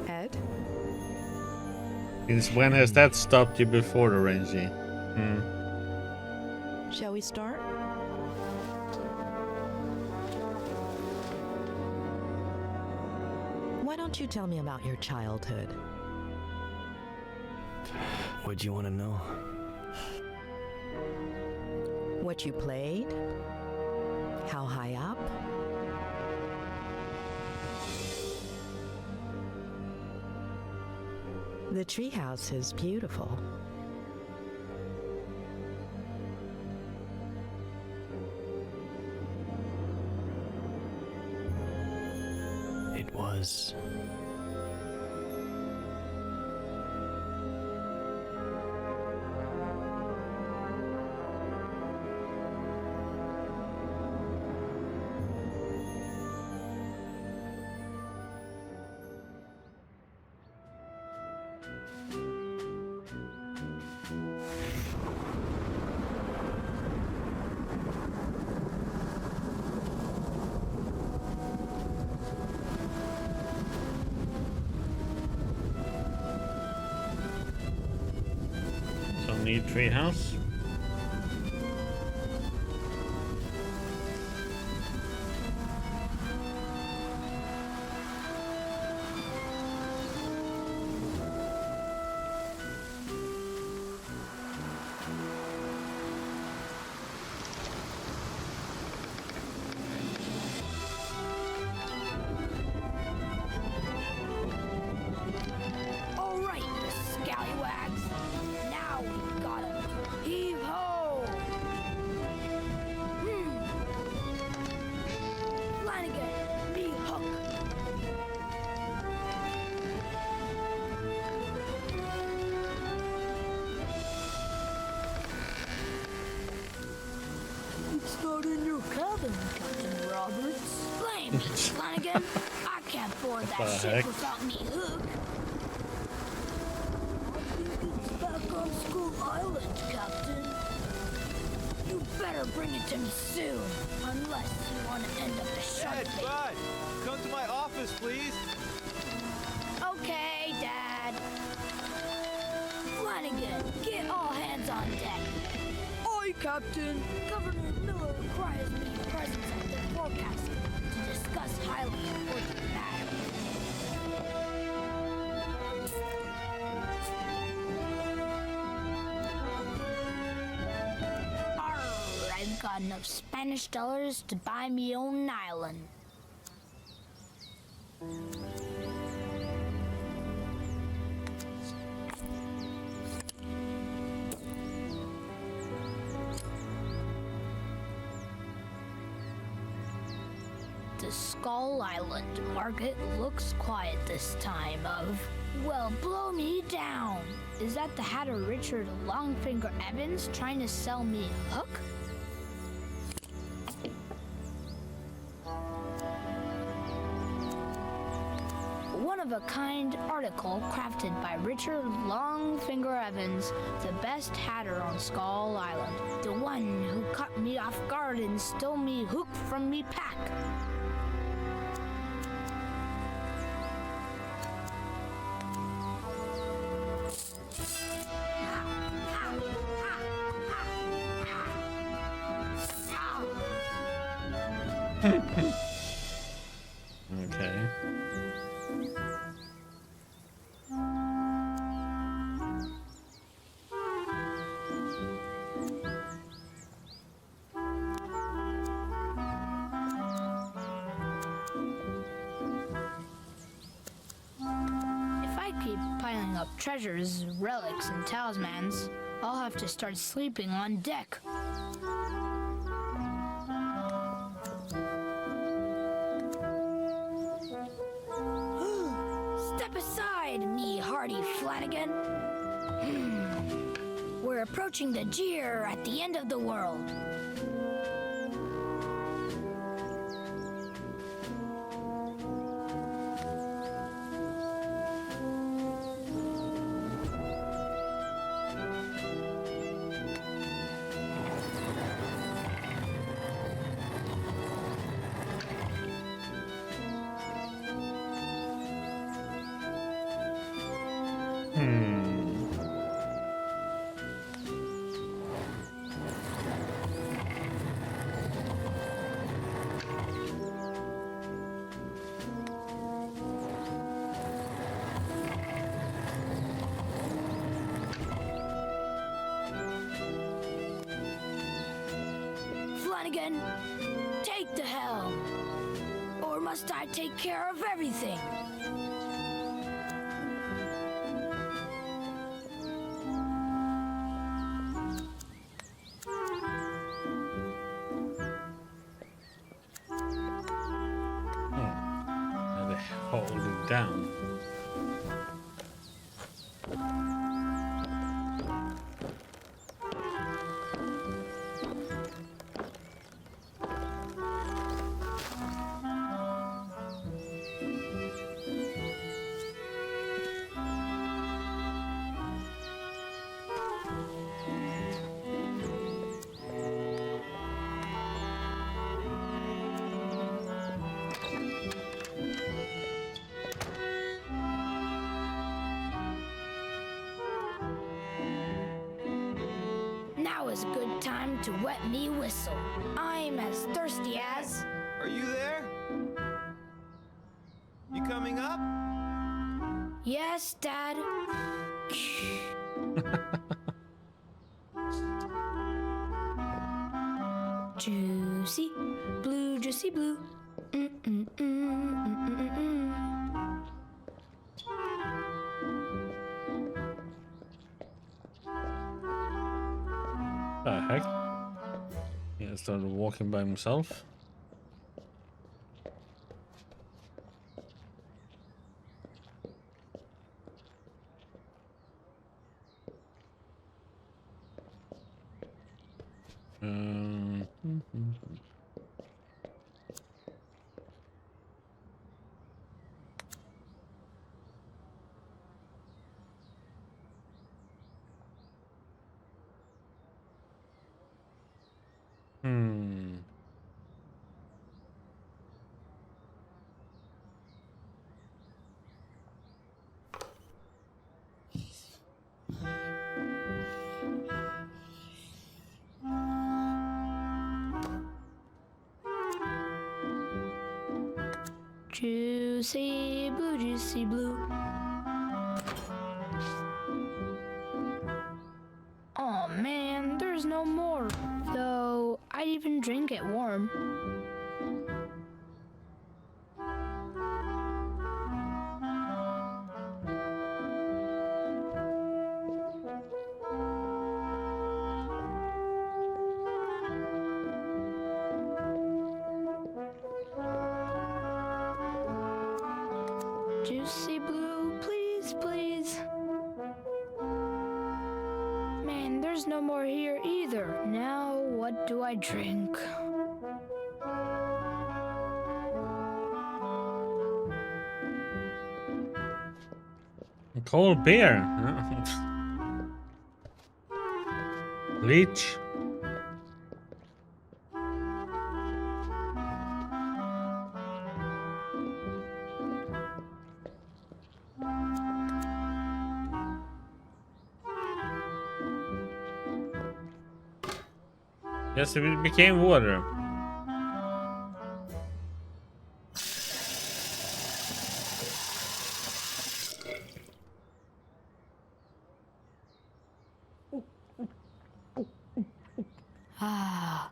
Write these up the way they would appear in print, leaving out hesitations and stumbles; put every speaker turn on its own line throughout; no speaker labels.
Ed?
Since when has that stopped you before, Rangy?
Shall we start? Why don't you tell me about your childhood?
What'd you want to know?
What you played? How high up? The treehouse is beautiful.
It was.
Need treehouse.
Flanagan, I can't board that ship without me hook. I think it's back on School Island, Captain. You better bring it to me soon, unless you want to end up a shark
Dad,
bait.
Bud, come to my office, please.
Okay, Dad. Flanagan, get all hands on deck. Aye, Captain. Governor Miller requires me present at the forecasting to discuss highly important matters. Arr, I've got enough Spanish dollars to buy me own island. The Skull Island market looks quiet this time of, well, blow me down. Is that the hatter Richard Longfinger Evans trying to sell me a hook? One-of-a-kind article crafted by Richard Longfinger Evans, the best hatter on Skull Island. The one who caught me off guard and stole me hook from me pack.
Okay.
If I keep piling up treasures, relics, and talismans, I'll have to start sleeping on deck. Step aside, me hardy Flanagan. We're approaching the jeer at the end of the world. Flanagan, take the helm. Or must I take care of everything?
Now they hold it down.
Now is a good time to wet me whistle. I'm as thirsty as...
Are you there? You coming up?
Yes, Dad. Juicy blue, juicy blue.
The heck? He started walking by himself.
Juicy blue, juicy blue. Oh man, there's no more. Though I'd even drink it warm. Juicy blue, please, please. Man, there's no more here either. Now, what do I drink?
Cold beer. Bleach. Yes, it became water.
Ah.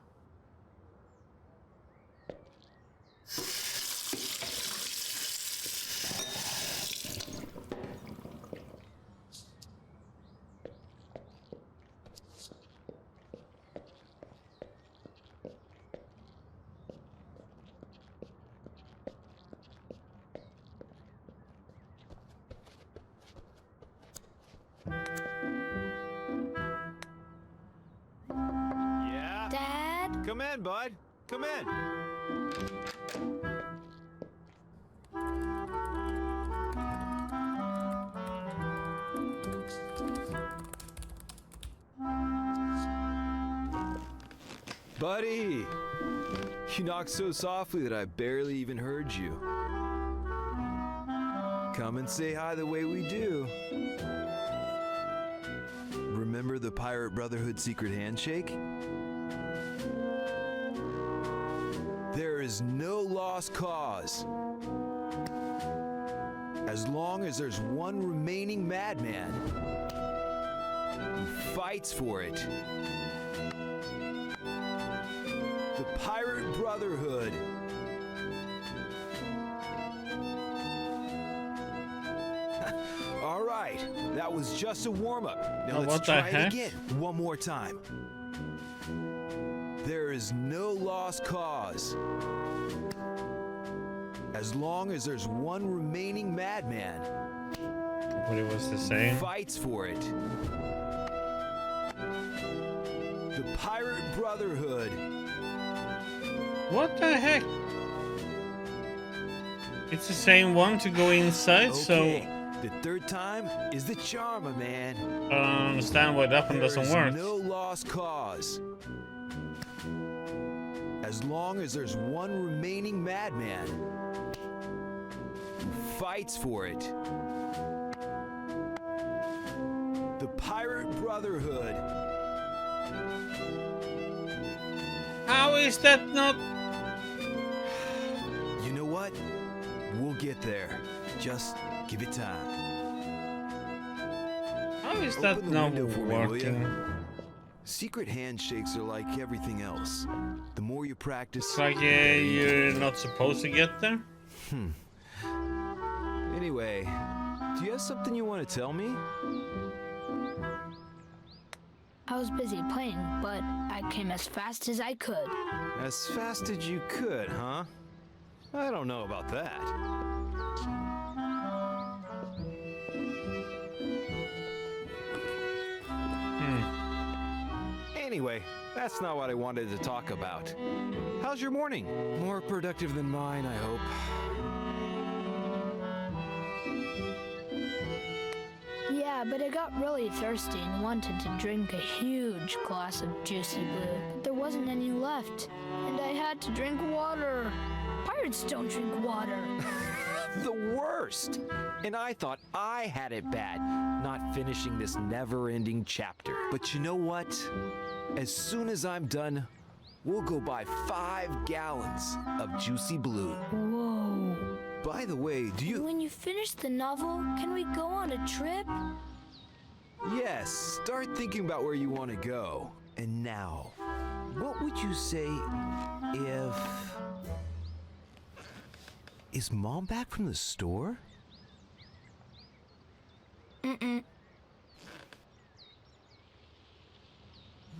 Yeah?
Dad?
Come in, bud. Come in. Buddy! You knocked so softly that I barely even heard you. Come and say hi the way we do. Remember the Pirate Brotherhood secret handshake? There is no lost cause. As long as there's one remaining madman who fights for it. The Pirate Brotherhood. All right, that was just a warm-up. Now
Oh,
let's
what the
try it
heck?
again, one more time. There is no lost cause. As long as there's one remaining madman
What it was the same?
fights for it. The Pirate Brotherhood.
What the heck? It's the same one to go inside,
Okay, the third time is the charm, my man.
so I don't understand why that one
There
doesn't
is
work.
no lost cause. As long as there's one remaining madman who fights for it. The Pirate Brotherhood.
How is that not?
You know what? We'll get there. Just give it time.
How is that
Open the
not
window for me, will ya?
working?
Secret handshakes are like everything else. The more you practice,
It's like you're not supposed to get there.
Anyway, do you have something you want to tell me?
I was busy playing, but I came as fast as I could.
As fast as you could, huh? I don't know about that. Anyway, that's not what I wanted to talk about. How's your morning? More productive than mine, I hope.
Yeah, but I got really thirsty and wanted to drink a huge glass of juicy blue. But there wasn't any left, and I had to drink water. Pirates don't drink water.
The worst! And I thought I had it bad, not finishing this never-ending chapter. But you know what? As soon as I'm done, we'll go buy 5 gallons of juicy blue.
Whoa.
By the way, do you...
When you finish the novel, can we go on a trip?
Yes, start thinking about where you want to go. And now, what would you say if... Is Mom back from the store?
Mm-mm.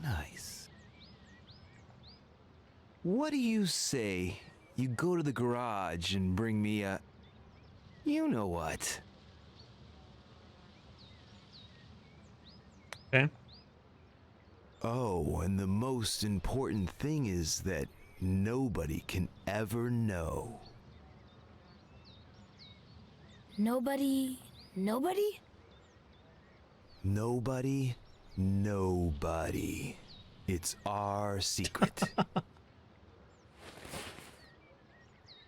Nice. What do you say you go to the garage and bring me a... You know what?
Okay.
Oh, and the most important thing is that nobody can ever know.
Nobody?
Nobody, nobody. It's our secret.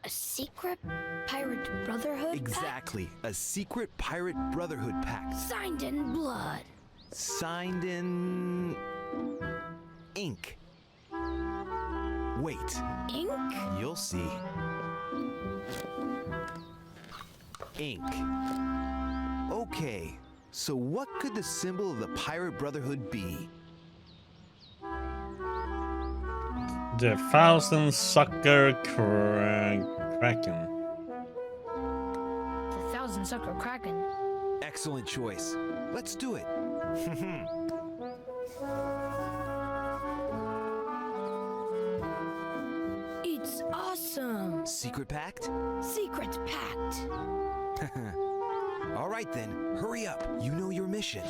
A secret pirate brotherhood?
Exactly. A secret pirate brotherhood pact.
Signed in blood.
Signed in... ink. Wait,
Ink?
you'll see. Ink. Okay, so what could the symbol of the pirate brotherhood be?
The thousand sucker kraken.
The thousand sucker kraken.
Excellent choice. Let's do it.
It's awesome.
Secret pact?
Secret pact.
All right then, hurry up. You know your mission.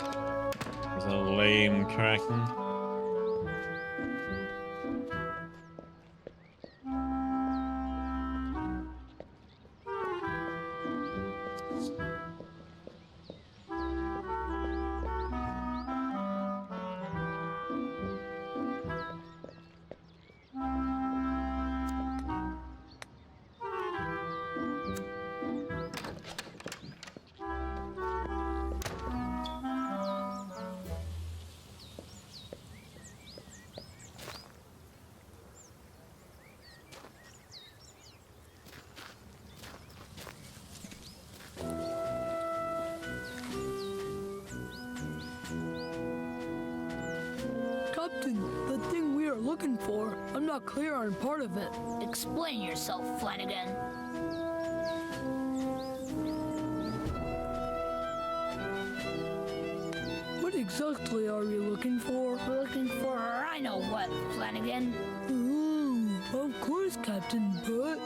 It's a lame kraken.
Captain, the thing we are looking
looking for? I'm not clear on part of it.
Explain yourself, Flanagan.
What exactly are you looking for?
We're looking for I know what, Flanagan.
Oh, of course, Captain, but...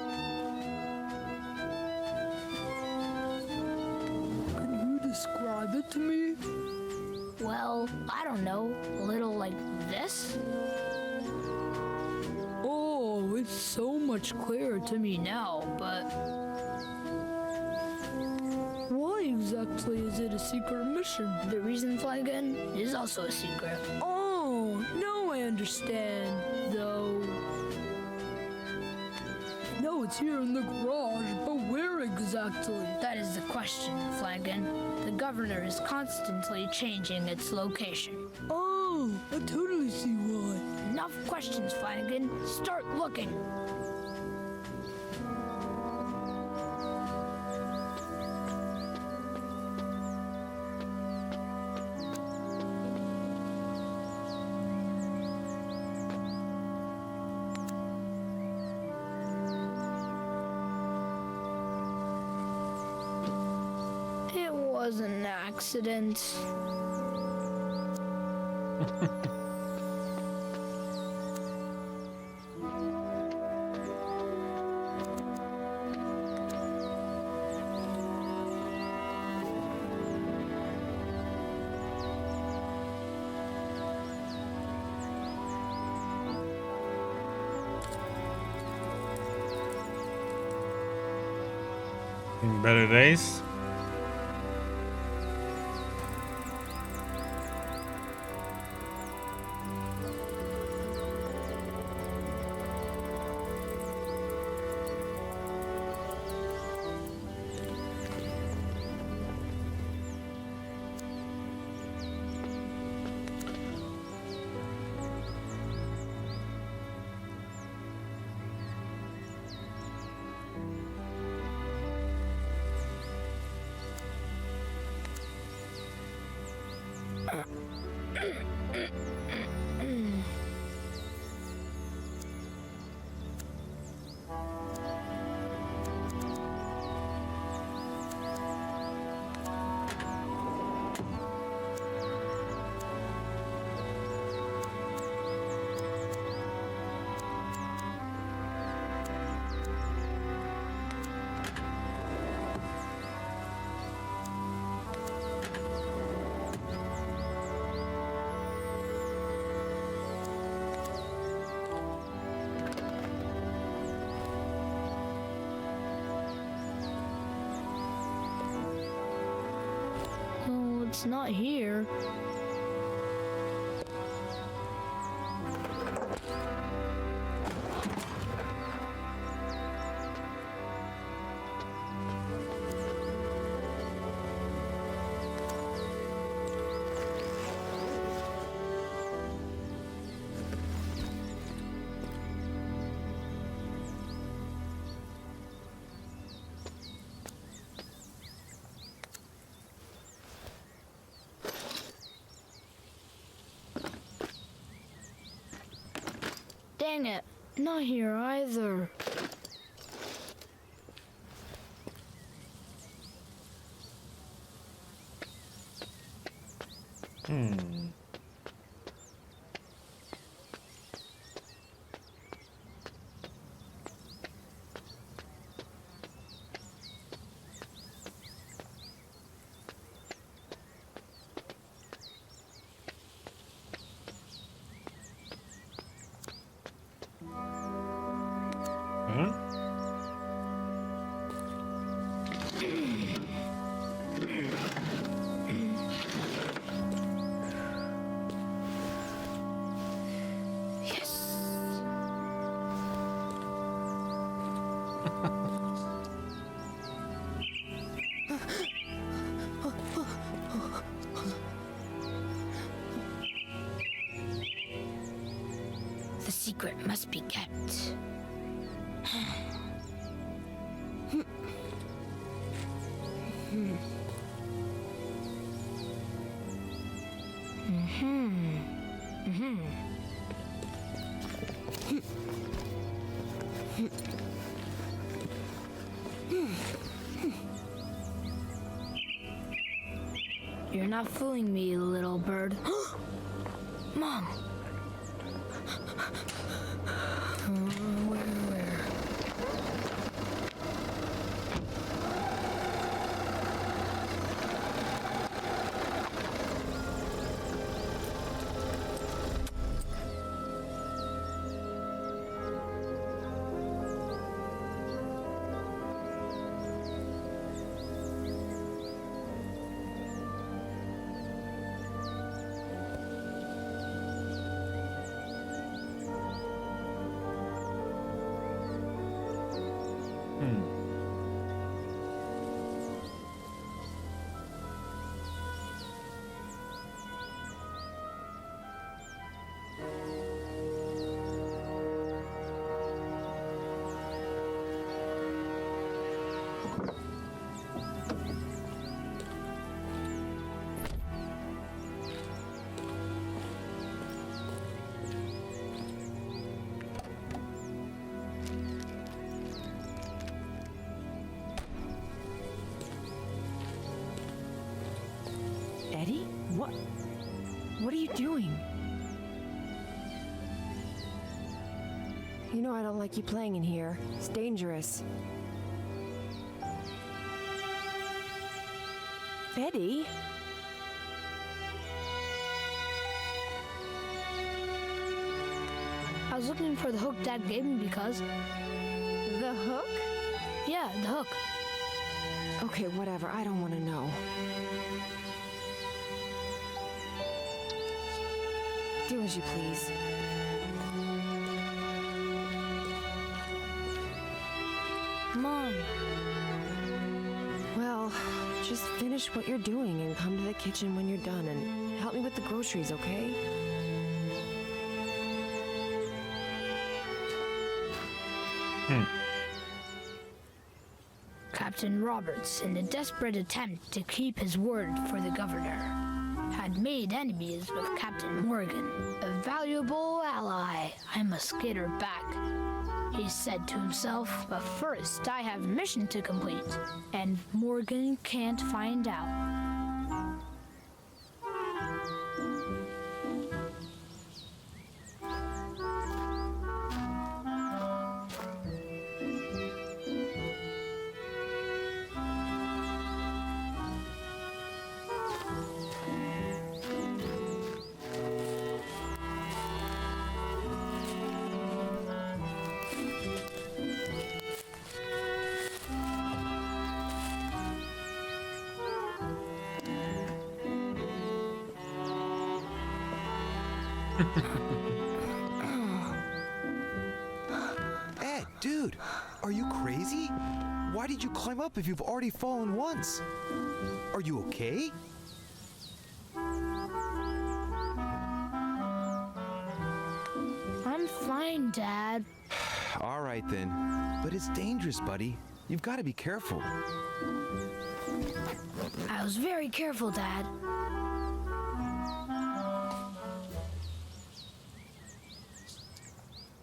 Can you describe it to me?
Well, I don't know. A little like this?
Oh, it's so much clearer to me now, but... Why exactly is it a secret mission?
The reason, Flanagan, is also a secret.
Oh, now I understand, though. No, it's here in the garage, but where exactly?
That is the question, Flanagan. The governor is constantly changing its location.
Oh, I totally see why.
Enough questions, Flanagan. Start looking. It was an accident.
In better days.
Oh, it's not here. Dang it, not here either.
Huh?
Yes. The secret must be kept. not fooling me, little bird. Mom! Where?
Eddie? What are you doing?
You know I don't like you playing in here. It's dangerous.
Eddie?
I was looking for the hook Dad gave me because...
The hook?
Yeah, the hook.
Okay, whatever. I don't want to know. Do as you please.
Mom.
Well, just finish what you're doing and come to the kitchen when you're done and help me with the groceries, okay?
Captain Roberts, in a desperate attempt to keep his word for the governor, had made enemies with Captain Morgan, a valuable ally. I must get her back, he said to himself. But first, I have a mission to complete, and Morgan can't find out.
Ed, dude, are you crazy? Why did you climb up if you've already fallen once? Are you okay?
I'm fine, Dad.
All right then, but it's dangerous, buddy. You've got to be careful.
I was very careful, Dad.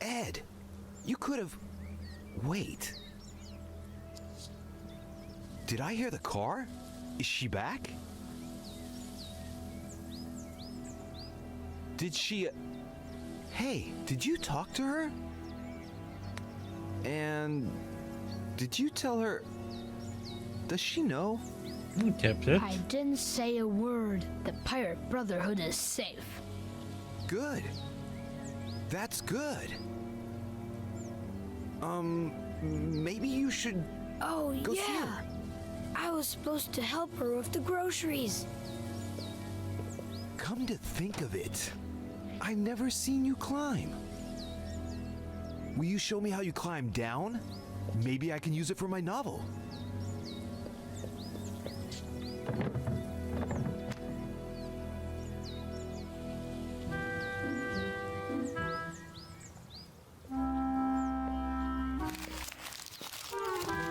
Ed, you could have... Wait. Did I hear the car? Is she back? Did she... Hey, did you talk to her? And... Did you tell her... Does she know?
Kept it.
I didn't say a word. The Pirate Brotherhood is safe.
Good. That's good. Maybe you should...
Oh,
Go see
yeah.
her.
I was supposed to help her with the groceries.
Come to think of it, I've never seen you climb. Will you show me how you climb down? Maybe I can use it for my novel.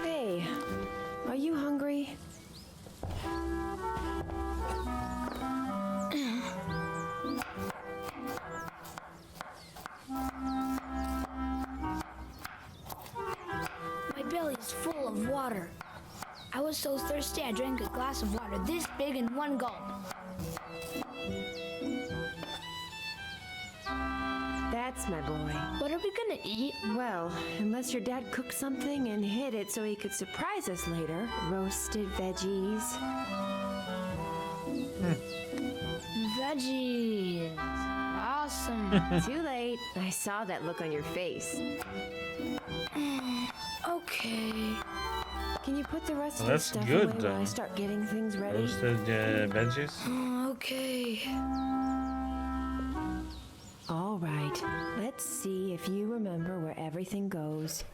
Hey, are you hungry?
My belly's full of water. I was so thirsty I drank a glass of water this big in one gulp.
my boy.
What are we gonna eat?
Well, unless your dad cooked something and hid it so he could surprise us later. Roasted veggies.
Veggies. Awesome.
Too late. I saw that look on your face.
Okay.
Can you put the rest
Well,
of the
that's
stuff
good,
away while I start getting things ready?
Roasted veggies.
Okay.
All right. Let's see if you remember where everything goes.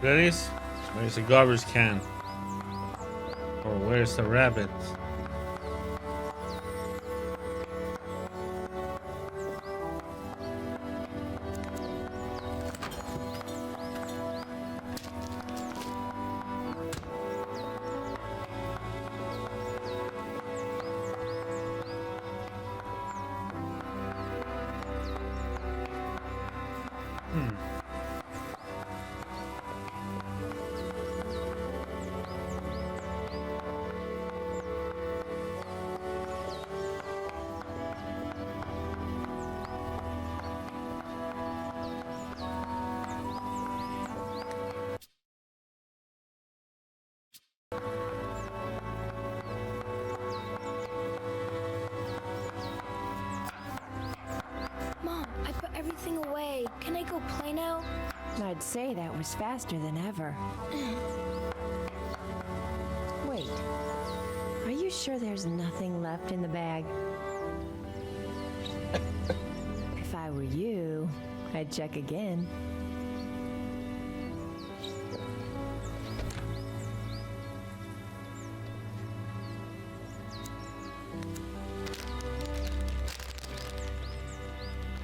Dennis, where's the garbage can? Or where's the rabbit?
Mom, I put everything away. Can I go play now?
I'd say that was faster than ever. Wait. Are you sure there's nothing left in the bag? If I were you, I'd check again.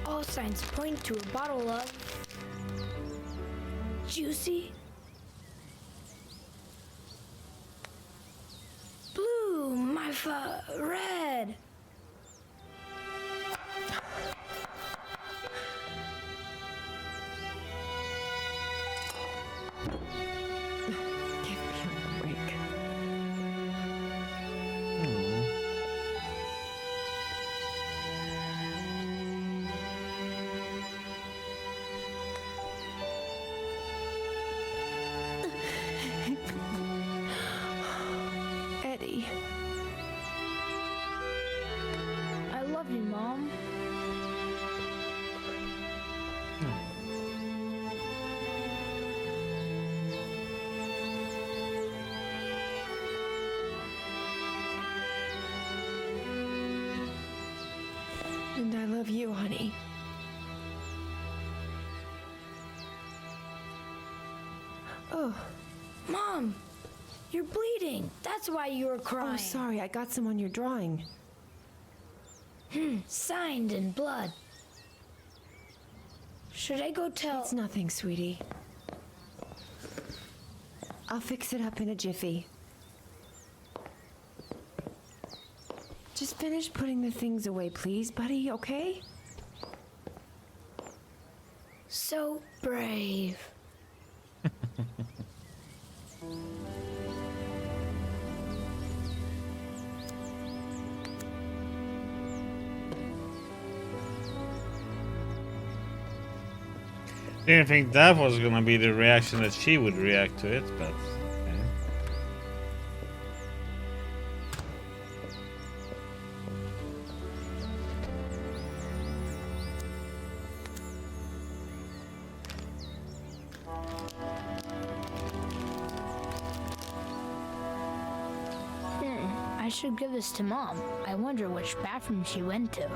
All signs point to a bottle of juicy blue, red.
Give me a break. Eddie.
I love you, Mom.
And I love you, honey. Oh,
Mom, you're bleeding. That's why you were crying.
oh, sorry. I got some on your drawing.
Signed in blood. Should I go tell?
It's nothing, sweetie. I'll fix it up in a jiffy. finish putting the things away, please, buddy, okay?
So brave.
Didn't think that was gonna be the reaction that she would react to it, but okay.
I should give this to Mom. I wonder which bathroom she went to.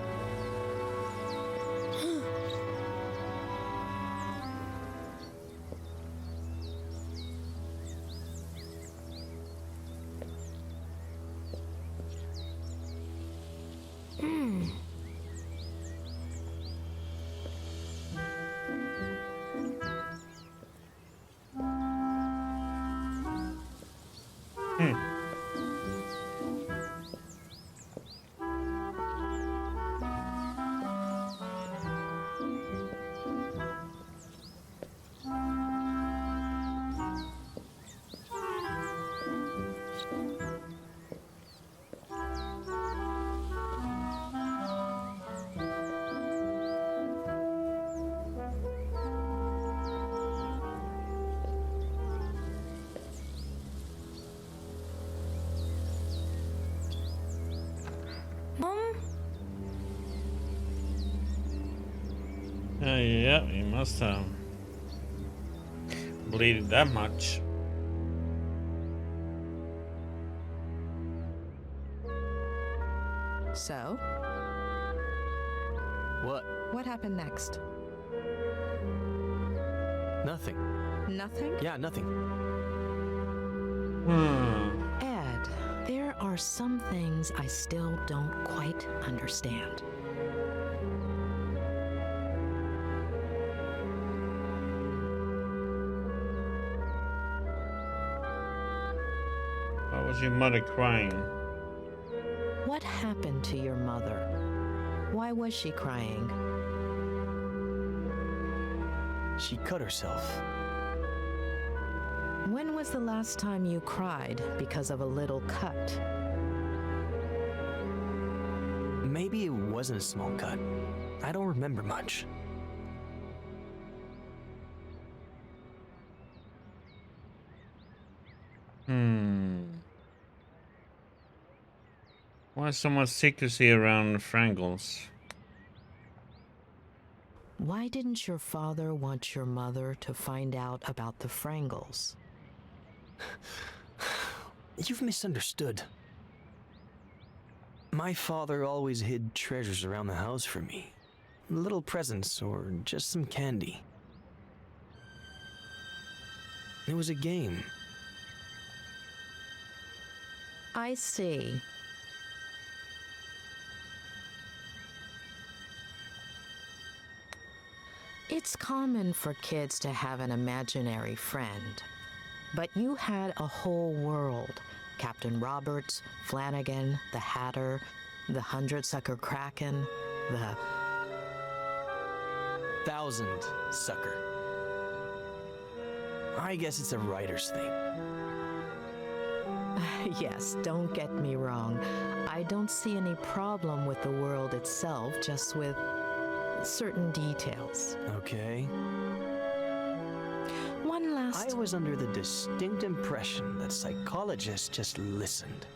Mom?
Yeah, he must have bleeded that much.
So,
What?
what happened next?
Nothing.
Nothing?
Yeah, nothing.
Ed, there are some things I still don't quite understand.
Why was your mother crying?
What happened to your mother? Why was she crying?
She cut herself.
When was the last time you cried because of a little cut?
Maybe it wasn't a small cut. I don't remember much.
Why so much secrecy around Frangles?
Why didn't your father want your mother to find out about the Frangles?
You've misunderstood. My father always hid treasures around the house for me. Little presents or just some candy. It was a game.
I see. It's common for kids to have an imaginary friend. But you had a whole world. Captain Roberts, Flanagan, the Hatter, the Hundred-Sucker Kraken, the...
1,000 sucker. I guess it's a writer's thing.
Yes, don't get me wrong. I don't see any problem with the world itself, just with certain details.
Okay.
One last...
I was under the distinct impression that psychologists just listened.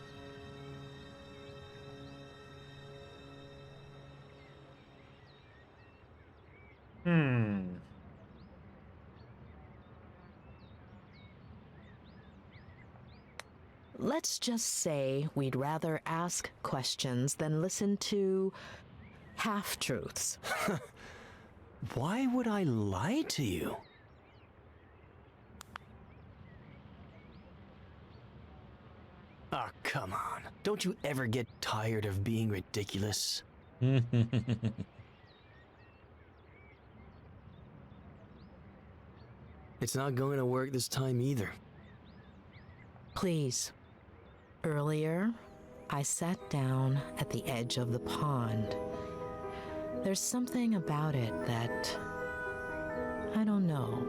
Let's just say we'd rather ask questions than listen to half-truths.
Why would I lie to you? Ah, come on. Don't you ever get tired of being ridiculous? It's not going to work this time either.
Please. Earlier, I sat down at the edge of the pond. There's something about it that, I don't know,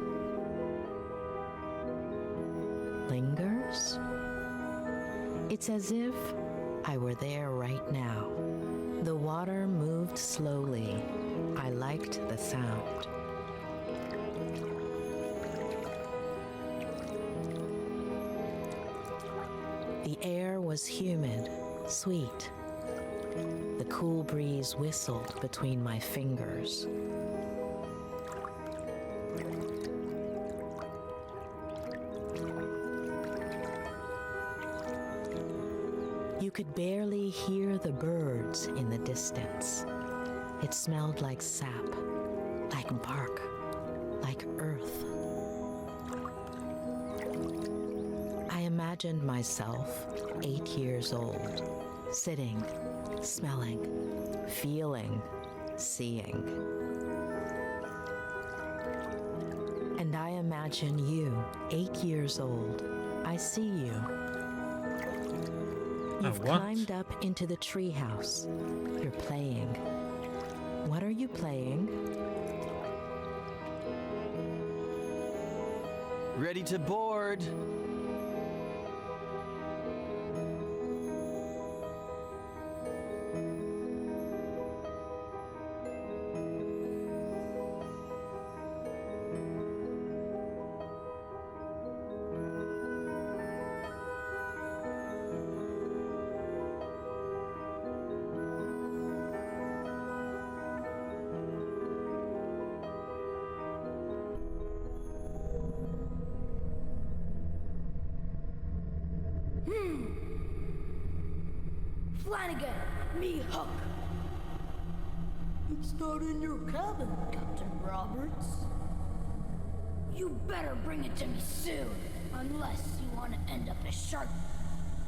lingers? It's as if I were there right now. The water moved slowly. I liked the sound. The air was humid, sweet. The cool breeze whistled between my fingers. You could barely hear the birds in the distance. It smelled like sap, like bark, like earth. I imagined myself 8 years old, sitting, smelling, feeling, seeing. And I imagine you, 8 years old. I see you. You've
what?
climbed up into the treehouse. You're playing. What are you playing?
Ready to board.
Flanagan, me Hook.
It's not in your cabin, Captain Roberts.
You better bring it to me soon, unless you want to end up as shark.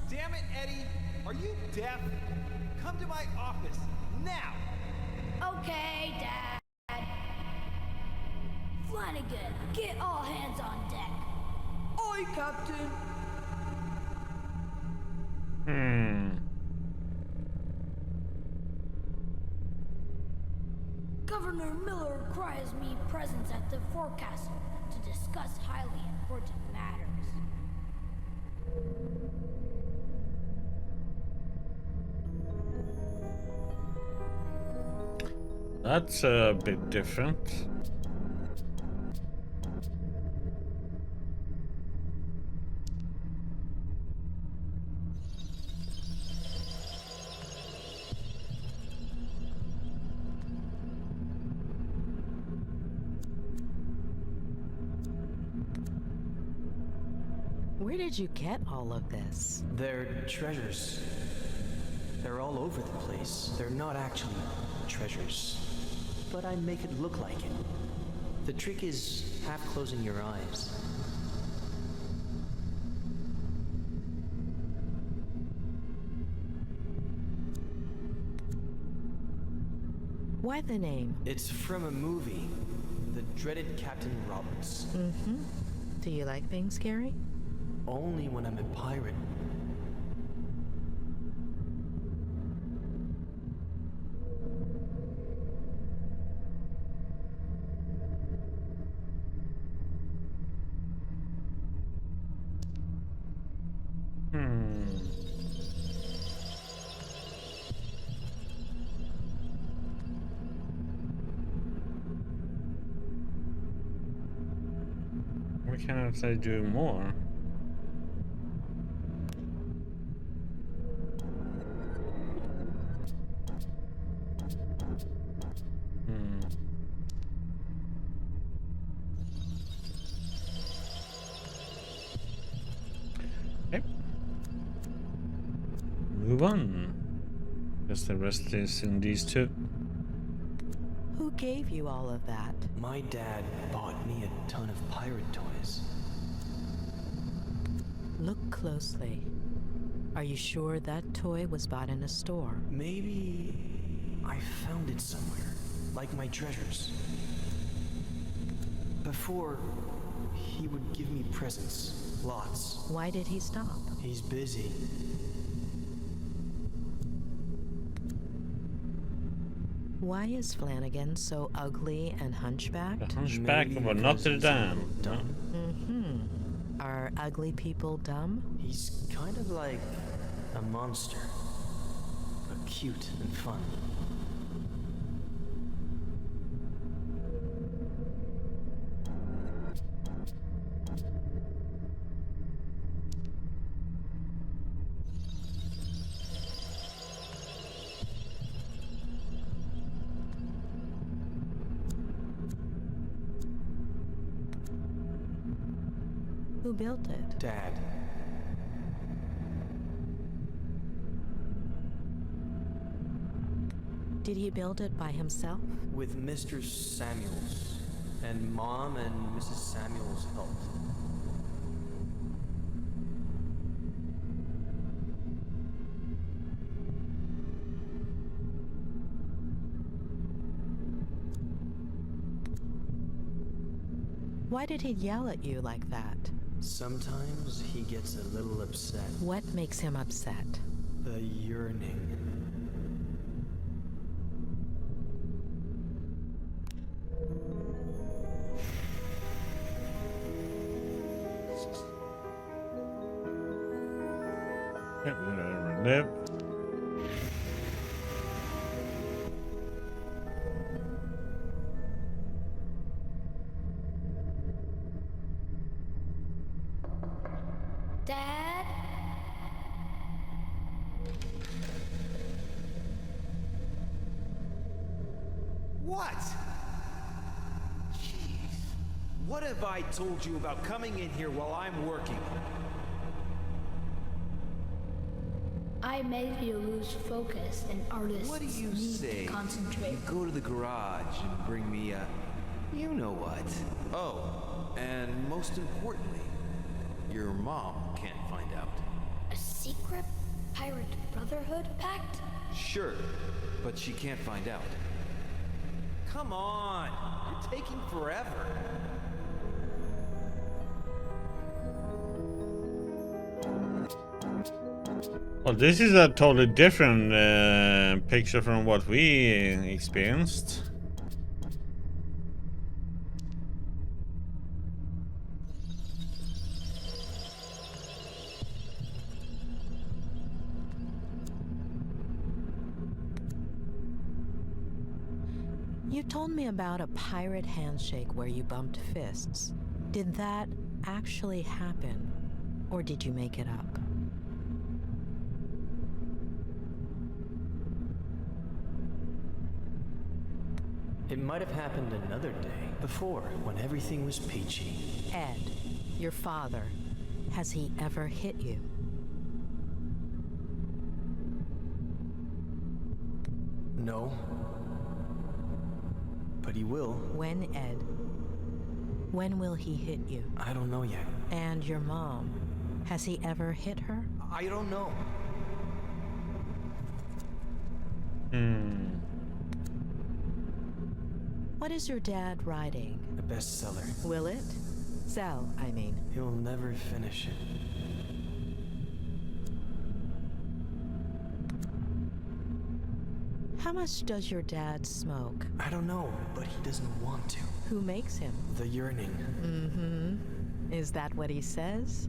Damn it, Eddie! Are you deaf? Come to my office, now!
Okay, Dad. Flanagan, get all hands on deck.
Aye, Captain.
Governor Miller requires me presence at the forecastle to discuss highly important matters.
That's a bit different.
Where did you get all of this?
They're treasures. They're all over the place. They're not actually treasures, but I make it look like it. The trick is half closing your eyes.
Why the name?
It's from a movie, The Dreaded Captain Roberts.
Do you like being scary?
Only when I'm a pirate.
Why can't I do more? Okay. Move on. Guess the rest is in these two.
Who gave you all of that?
My dad bought me a ton of pirate toys.
Look closely. Are you sure that toy was bought in a store?
Maybe I found it somewhere, like my treasures. Before, he would give me presents, lots.
Why did he stop?
He's busy.
Why is Flanagan so ugly and hunchbacked?
The Hunchback
Maybe
of
because
Notre
he's a
Dame.
little dumb.
Are ugly people dumb?
He's kind of like a monster, but cute and fun.
Who built it?
Dad.
Did he build it by himself?
With Mr. Samuels. And Mom and Mrs. Samuels helped.
Why did he yell at you like that?
Sometimes he gets a little upset.
What makes him upset?
The yearning.
Yep.
Dad?
What? Jeez. What have I told you about coming in here while I'm working?
I make you lose focus, and artists
What do you
need
say?
to concentrate.
You go to the garage and bring me a... You know what. Oh, and most importantly, your mom can't find out.
A secret pirate brotherhood pact?
Sure, but she can't find out. Come on! You're taking forever.
Well, this is a totally different picture from what we experienced.
You told me about a pirate handshake where you bumped fists. Did that actually happen, or did you make it up?
It might have happened another day, before, when everything was peachy.
Ed, your father, has he ever hit you?
No. But he will.
When, Ed? When will he hit you?
I don't know yet.
And your mom, has he ever hit her?
I don't know.
What is your dad writing?
A bestseller.
Will it? Sell, I mean.
He'll never finish it.
How much does your dad smoke?
I don't know, but he doesn't want to.
Who makes him?
The yearning.
Is that what he says?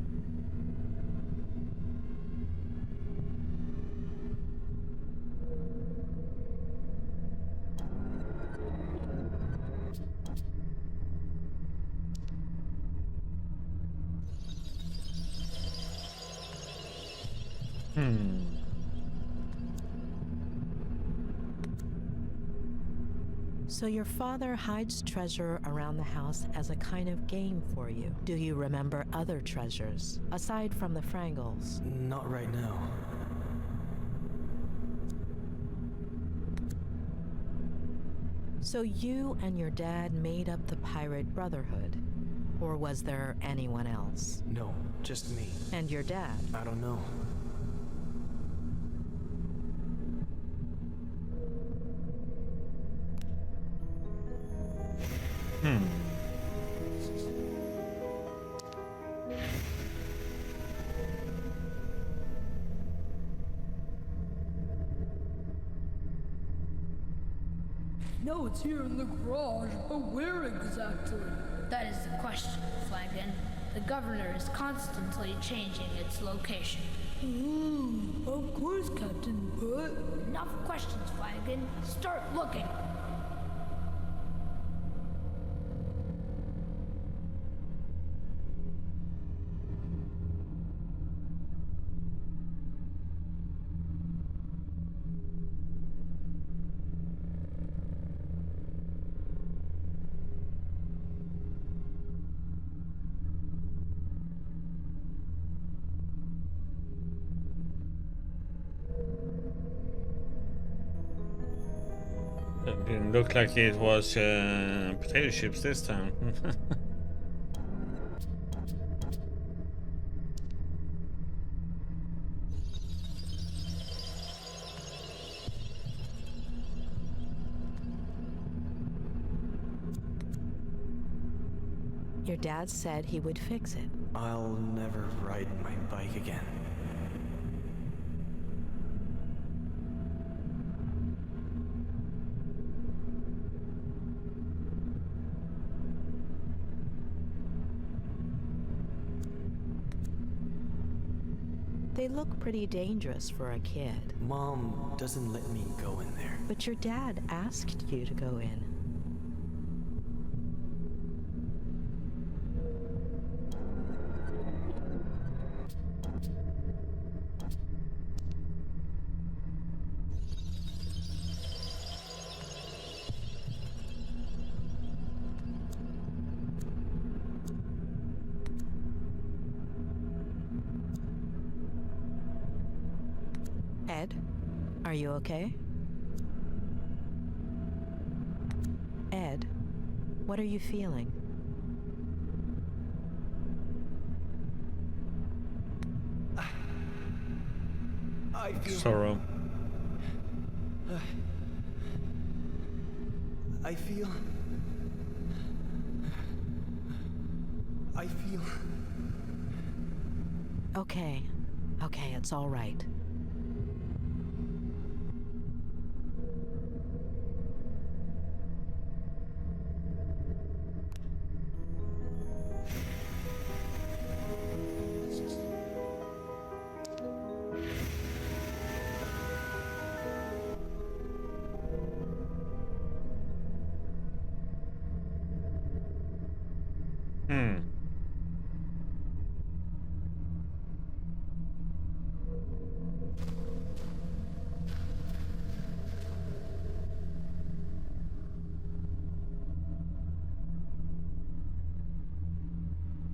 So your father hides treasure around the house as a kind of game for you. Do you remember other treasures, aside from the Frangles?
Not right now.
So you and your dad made up the Pirate Brotherhood? Or was there anyone else?
No, just me.
And your dad?
I don't know.
know it's here in the garage, but where exactly?
That is the question, Flanagan. The governor is constantly changing its location.
Of course, Captain, but...
Enough questions, Flanagan. Start looking.
It didn't look like it was potato chips this time.
Your dad said he would fix it.
I'll never ride my bike again.
They look pretty dangerous for a kid.
Mom doesn't let me go in there.
But your dad asked you to go in. Ed, are you okay? Ed, what are you feeling?
I feel...
Sorrow.
I feel...
Okay, it's all right.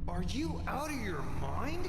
Are you out of your mind?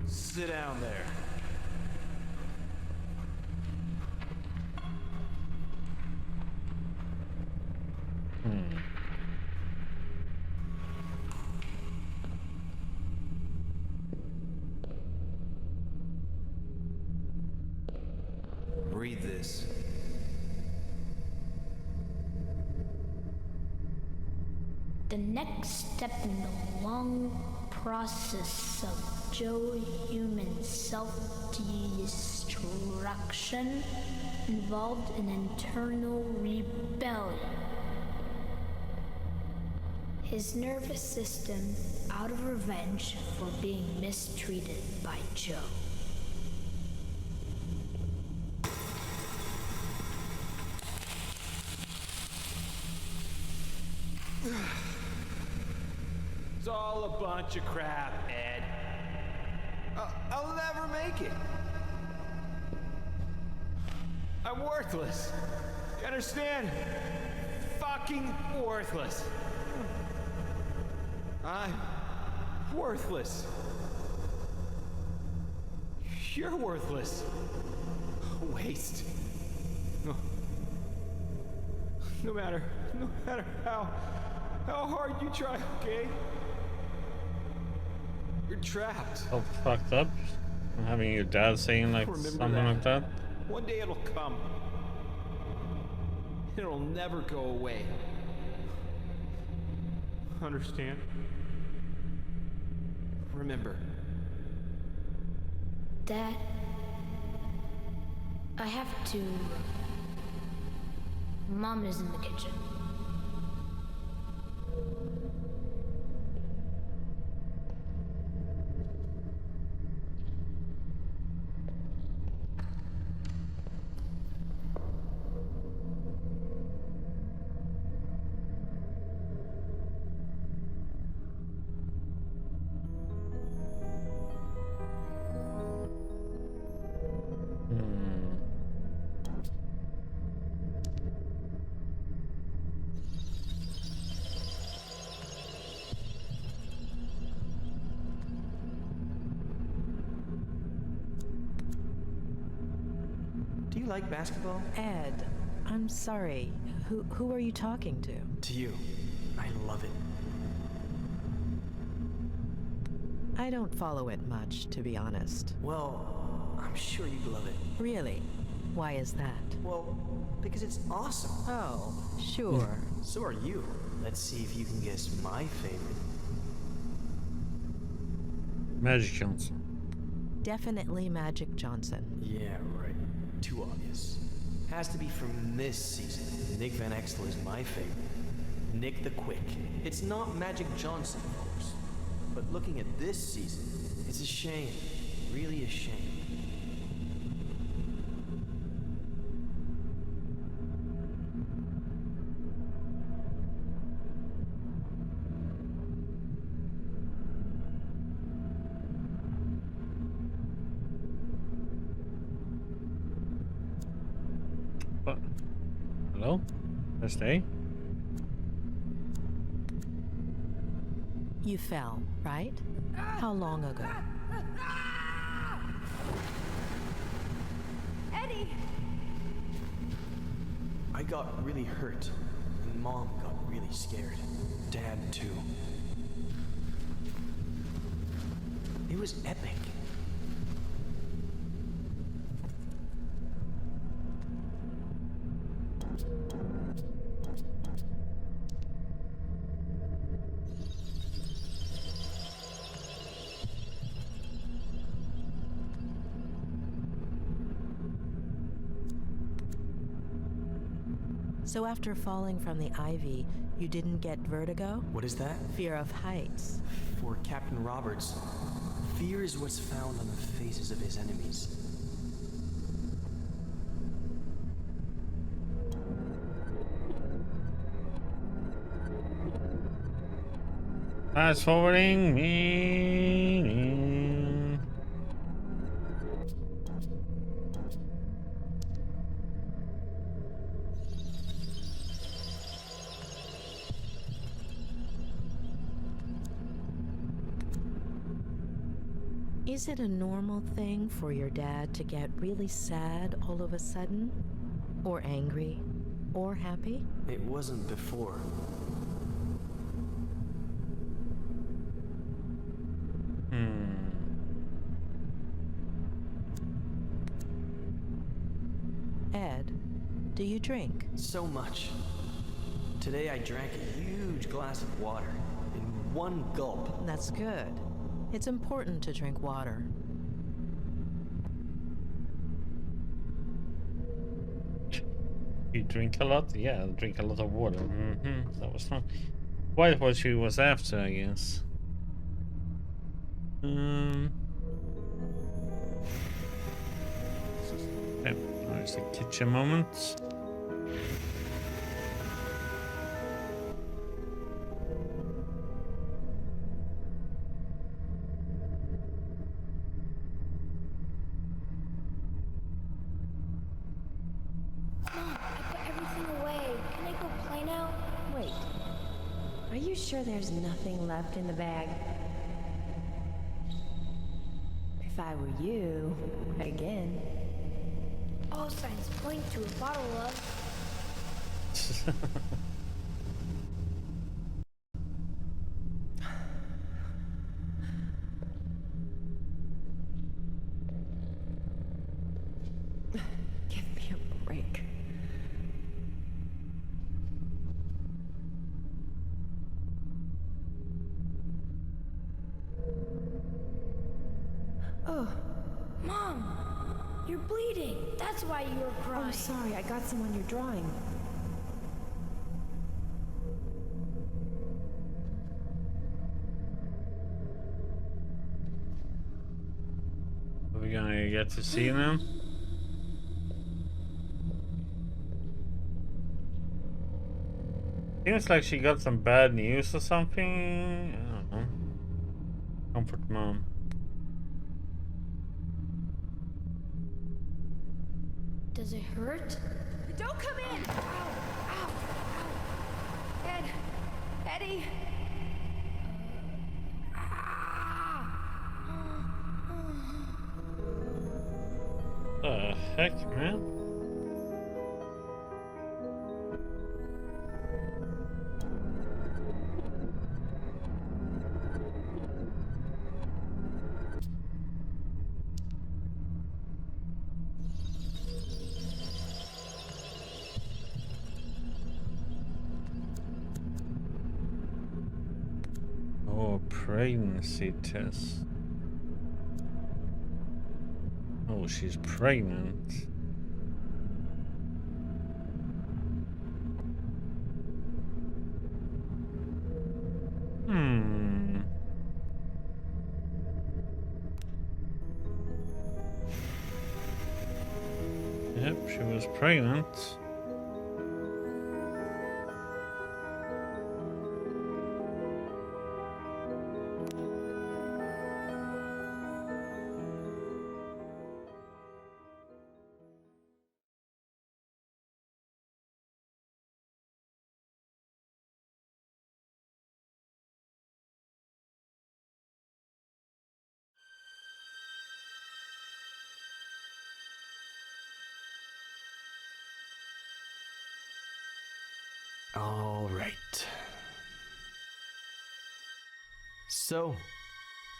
Sit down there. Read this.
The next step in the long process of Joe human self-destruction involved an internal rebellion. His nervous system out of revenge for being mistreated by Joe.
It's all a bunch of crap, Ed. like it. I'm worthless. You understand? Fucking worthless. I'm worthless. You're worthless. Waste. No matter how hard you try, okay? You're trapped.
So fucked up. Having your dad saying like something like that.
One day it'll come. It'll never go away. Understand? Remember.
Dad, I have to. Mom is in the kitchen.
Do you like basketball?
Ed, I'm sorry. Who are you talking to?
To you. I love it.
I don't follow it much, to be honest.
Well, I'm sure you'd love it.
Really? Why is that?
Well, because it's awesome.
Oh, sure.
So are you. Let's see if you can guess my favorite.
Magic Johnson.
Definitely Magic Johnson.
Yeah, right. Too obvious. Has to be from this season. Nick Van Exel is my favorite. Nick the Quick. It's not Magic Johnson, of course. But looking at this season, it's a shame. Really a shame.
What? Hello? First day?
You fell, right? How long ago?
Eddie!
I got really hurt. And Mom got really scared. Dad, too. It was epic.
So after falling from the ivy, you didn't get vertigo?
What is that?
Fear of heights.
For Captain Roberts, fear is what's found on the faces of his enemies.
Fast forwarding me.
Is it a normal thing for your dad to get really sad all of a sudden? Or angry? Or happy?
It wasn't before.
Ed, do you drink?
So much. Today I drank a huge glass of water in one gulp.
That's good. It's important to drink water.
You drink a lot? Yeah, I drink a lot of water. That was not quite what she was after, I guess. Okay, there's a kitchen moment.
sure there's nothing left in the bag? If I were you, again.
All signs point to a bottle of.
Give me a break. Oh,
Mom, you're bleeding. That's why you were crying.
oh, sorry. I got some on your drawing.
Are we gonna get to see them? Seems like she got some bad news or something. I don't know. Comfort mom.
Does it hurt?
Don't come in! Ow! Ow! Ow! Ed! Eddie!
The heck, man? Oh, pregnancy test. Oh, she's pregnant. Yep, she was pregnant.
All right. So,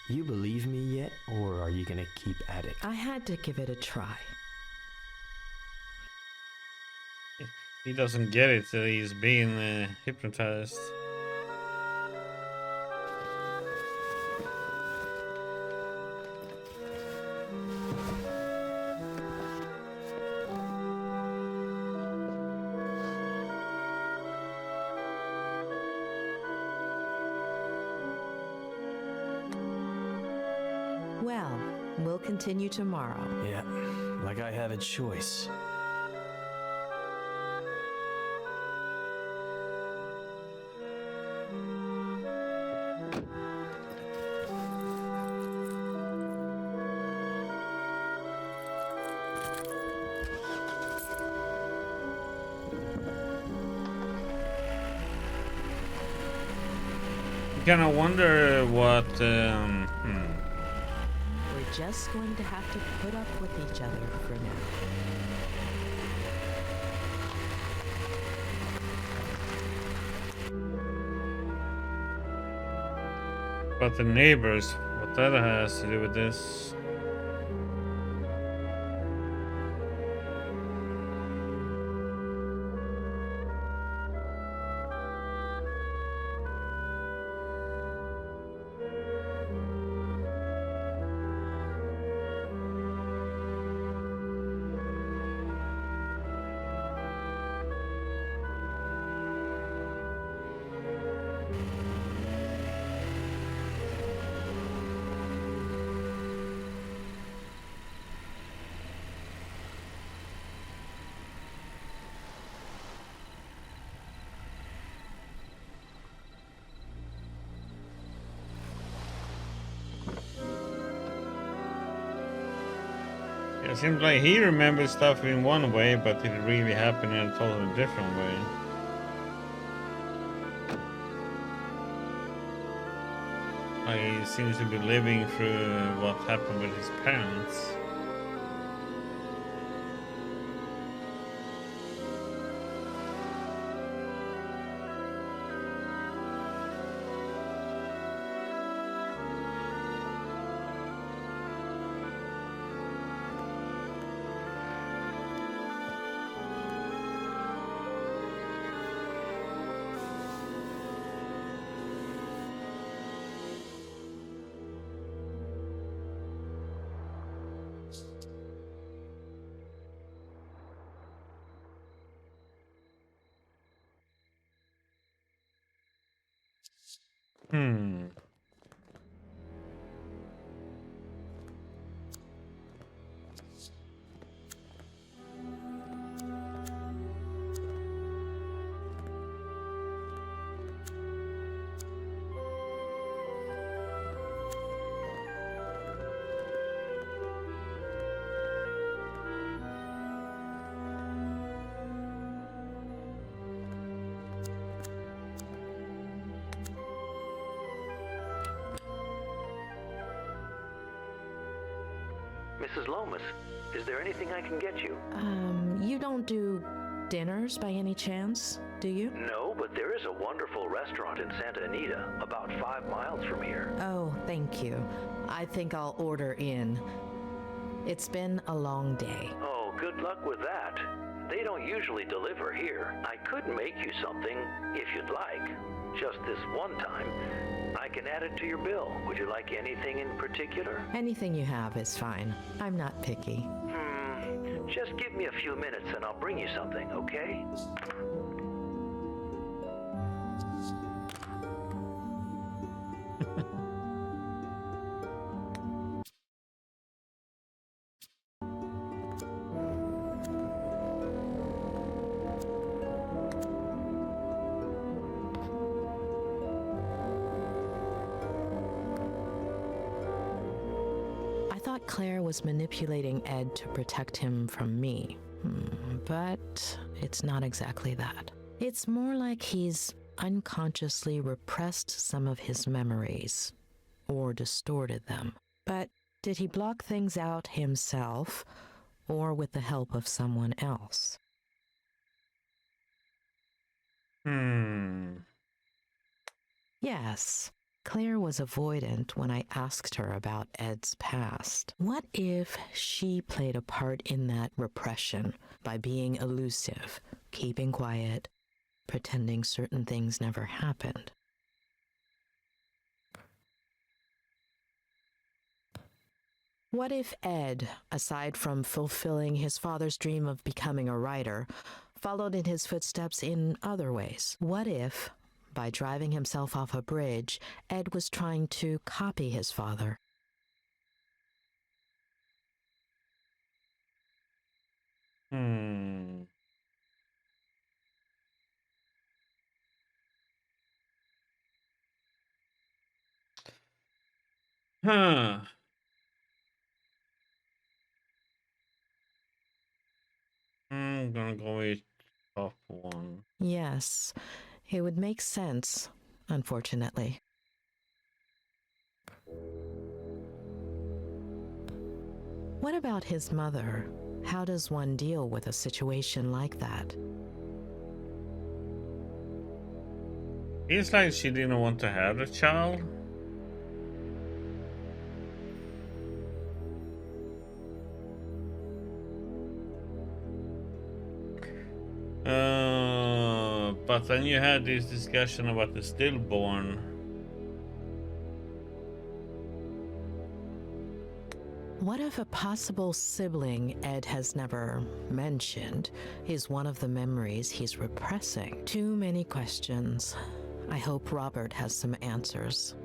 you believe me yet, or are you gonna keep at it?
I had to give it a try.
He doesn't get it that he's being hypnotized.
Well, we'll continue tomorrow.
Yeah, like I have a choice.
Kind of wonder what.
We're just going to have to put up with each other for now.
But the neighbors, what that has to do with this? It seems like he remembers stuff in one way, but it really happened in a totally different way. he seems to be living through what happened with his parents. Hmm.
Mrs. Lomas, is there anything I can get you?
You don't do dinners by any chance, do you?
No, but there is a wonderful restaurant in Santa Anita, about 5 miles from here.
Oh, thank you. I think I'll order in. It's been a long day.
Oh, good luck with that. They don't usually deliver here. I could make you something if you'd like. Just this one time. I can add it to your bill. Would you like anything in particular?
Anything you have is fine. I'm not picky.
Just give me a few minutes and I'll bring you something, okay?
I thought Claire was manipulating Ed to protect him from me. But it's not exactly that. It's more like he's unconsciously repressed some of his memories, or distorted them. But did he block things out himself, or with the help of someone else? Yes, Claire was avoidant when I asked her about Ed's past. What if she played a part in that repression by being elusive, keeping quiet, pretending certain things never happened? What if Ed, aside from fulfilling his father's dream of becoming a writer, followed in his footsteps in other ways? What if, by driving himself off a bridge, Ed was trying to copy his father?
Huh. I'm gonna go with top one.
Yes, it would make sense, unfortunately. What about his mother? How does one deal with a situation like that?
It's like she didn't want to have a child. But then you had this discussion about the stillborn.
What if a possible sibling Ed has never mentioned is one of the memories he's repressing? Too many questions. I hope Robert has some answers.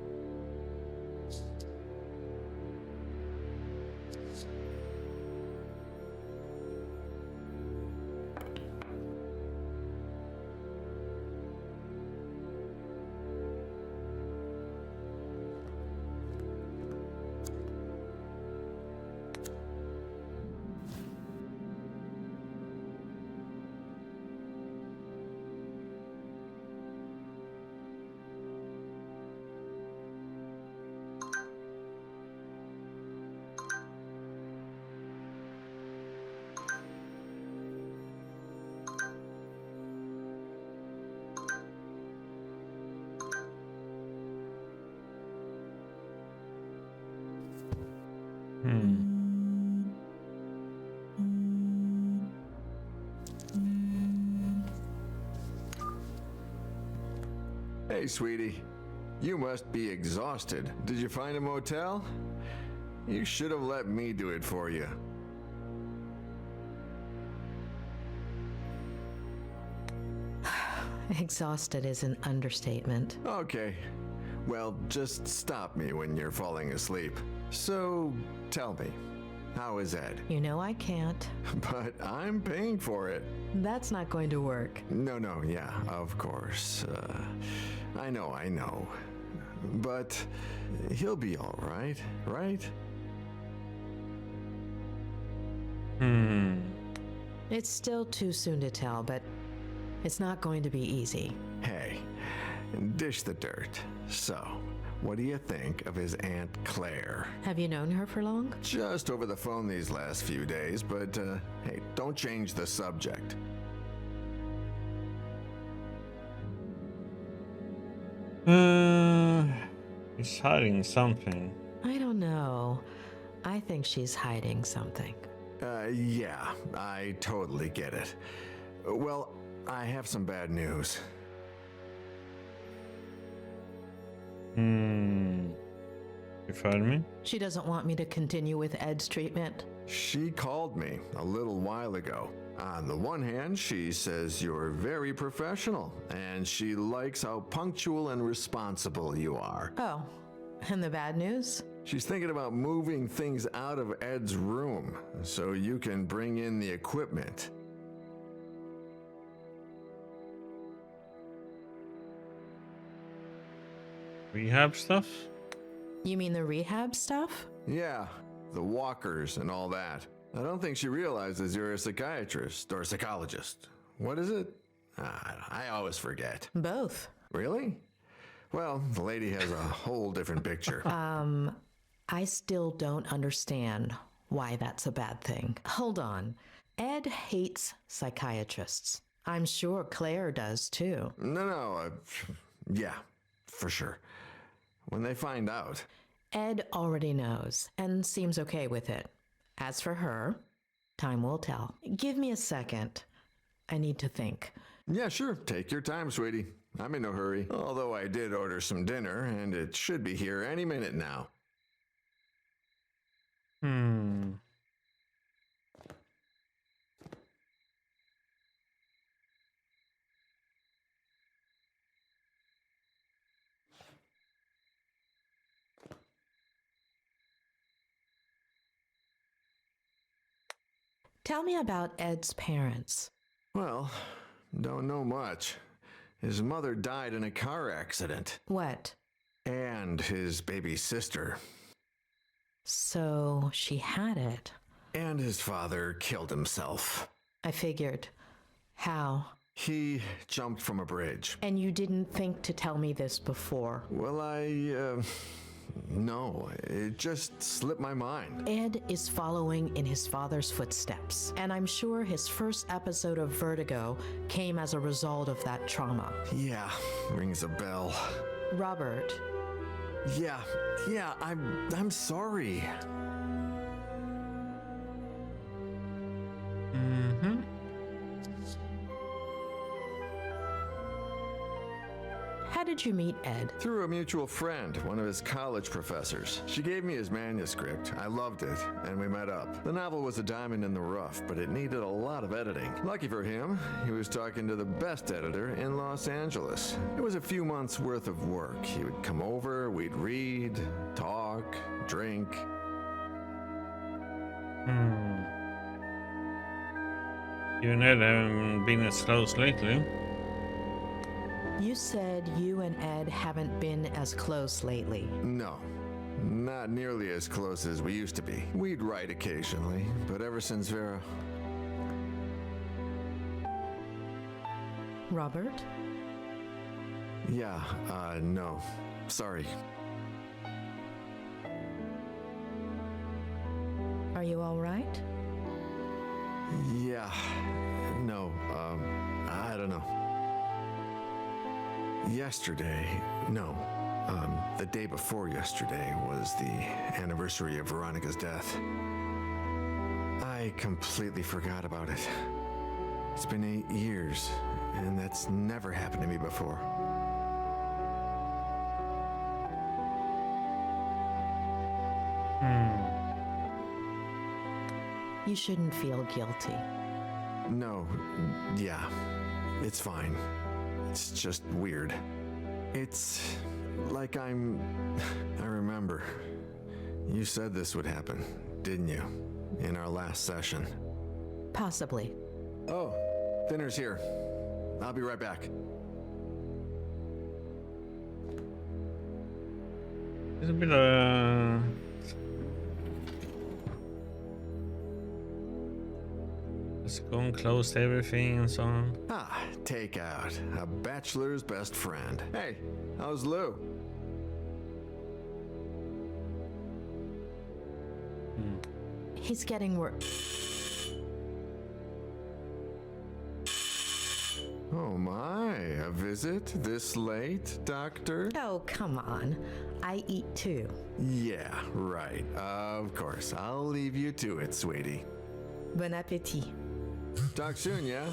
Hey, sweetie. You must be exhausted. Did you find a motel? You should have let me do it for you.
Exhausted is an understatement.
Okay. Well, just stop me when you're falling asleep. So, tell me, how is Ed?
You know I can't.
But I'm paying for it.
That's not going to work.
No, yeah, of course. I know. But he'll be all right, right?
It's still too soon to tell, but it's not going to be easy.
Hey, dish the dirt. So, what do you think of his Aunt Claire?
Have you known her for long?
Just over the phone these last few days, but hey, don't change the subject.
He's hiding something.
I don't know. I think she's hiding something.
Yeah, I totally get it. Well, I have some bad news.
You heard me?
She doesn't want me to continue with Ed's treatment.
She called me a little while ago. On the one hand, she says you're very professional, and she likes how punctual and responsible you are.
Oh, and the bad news?
She's thinking about moving things out of Ed's room so you can bring in the equipment.
Rehab stuff?
You mean the rehab stuff?
Yeah, the walkers and all that. I don't think she realizes you're a psychiatrist or psychologist. What is it? I always forget.
Both.
Really? Well, the lady has a whole different picture.
I still don't understand why that's a bad thing. Hold on. Ed hates psychiatrists. I'm sure Claire does too.
No, yeah, for sure. When they find out.
Ed already knows and seems okay with it. As for her, time will tell. Give me a second. I need to think.
Yeah, sure. Take your time, sweetie. I'm in no hurry. Although I did order some dinner, and it should be here any minute now.
Tell me about Ed's parents.
Well, don't know much. His mother died in a car accident.
What?
And his baby sister.
So she had it.
And his father killed himself.
I figured. How?
He jumped from a bridge.
And you didn't think to tell me this before?
Well, no, it just slipped my mind.
Ed is following in his father's footsteps, and I'm sure his first episode of Vertigo came as a result of that trauma.
Yeah, rings a bell.
Robert.
Yeah, I'm sorry.
How did you meet Ed?
Through a mutual friend, one of his college professors. She gave me his manuscript. I loved it, and we met up. The novel was a diamond in the rough, but it needed a lot of editing. Lucky for him, he was talking to the best editor in Los Angeles. It was a few months' worth of work. He would come over, we'd read, talk, drink.
You and Ed haven't been as close lately.
You said you and Ed haven't been as close lately.
No, not nearly as close as we used to be. We'd write occasionally, but ever since Vera...
Robert?
Yeah, no. Sorry.
Are you all right?
Yeah, no, I don't know. Yesterday, no, The day before yesterday was the anniversary of Veronica's death. I completely forgot about it. It's been 8 years, and that's never happened to me before.
You shouldn't feel guilty.
No, yeah, it's fine. It's just weird. It's like I remember. You said this would happen, didn't you? In our last session.
Possibly.
Oh, dinner's here. I'll be right back.
It's a bit let's go and close everything and so on.
Ah, take out. A bachelor's best friend. Hey, how's Lou?
He's getting worse.
Oh my, a visit this late, Doctor?
Oh, come on. I eat too.
Yeah, right. Of course. I'll leave you to it, sweetie.
Bon appétit.
Talk soon, yeah?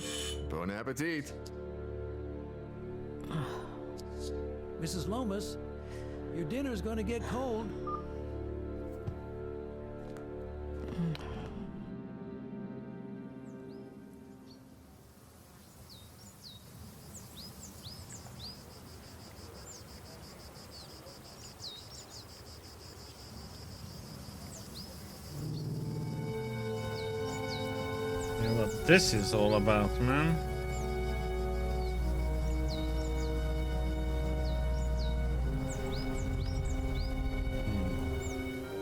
Bon appetit.
Mrs. Lomas, your dinner's gonna get cold.
Yeah, what this is all about, man.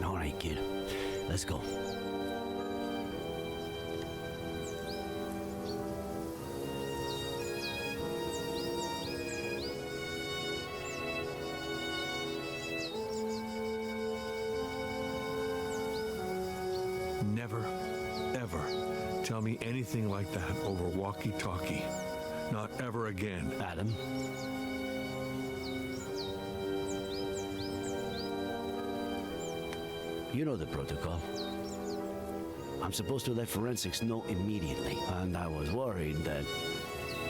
All right, kid. Let's go.
Never, ever tell me anything like that over walkie-talkie. Not ever again.
Adam. You know the protocol. I'm supposed to let forensics know immediately, and I was worried that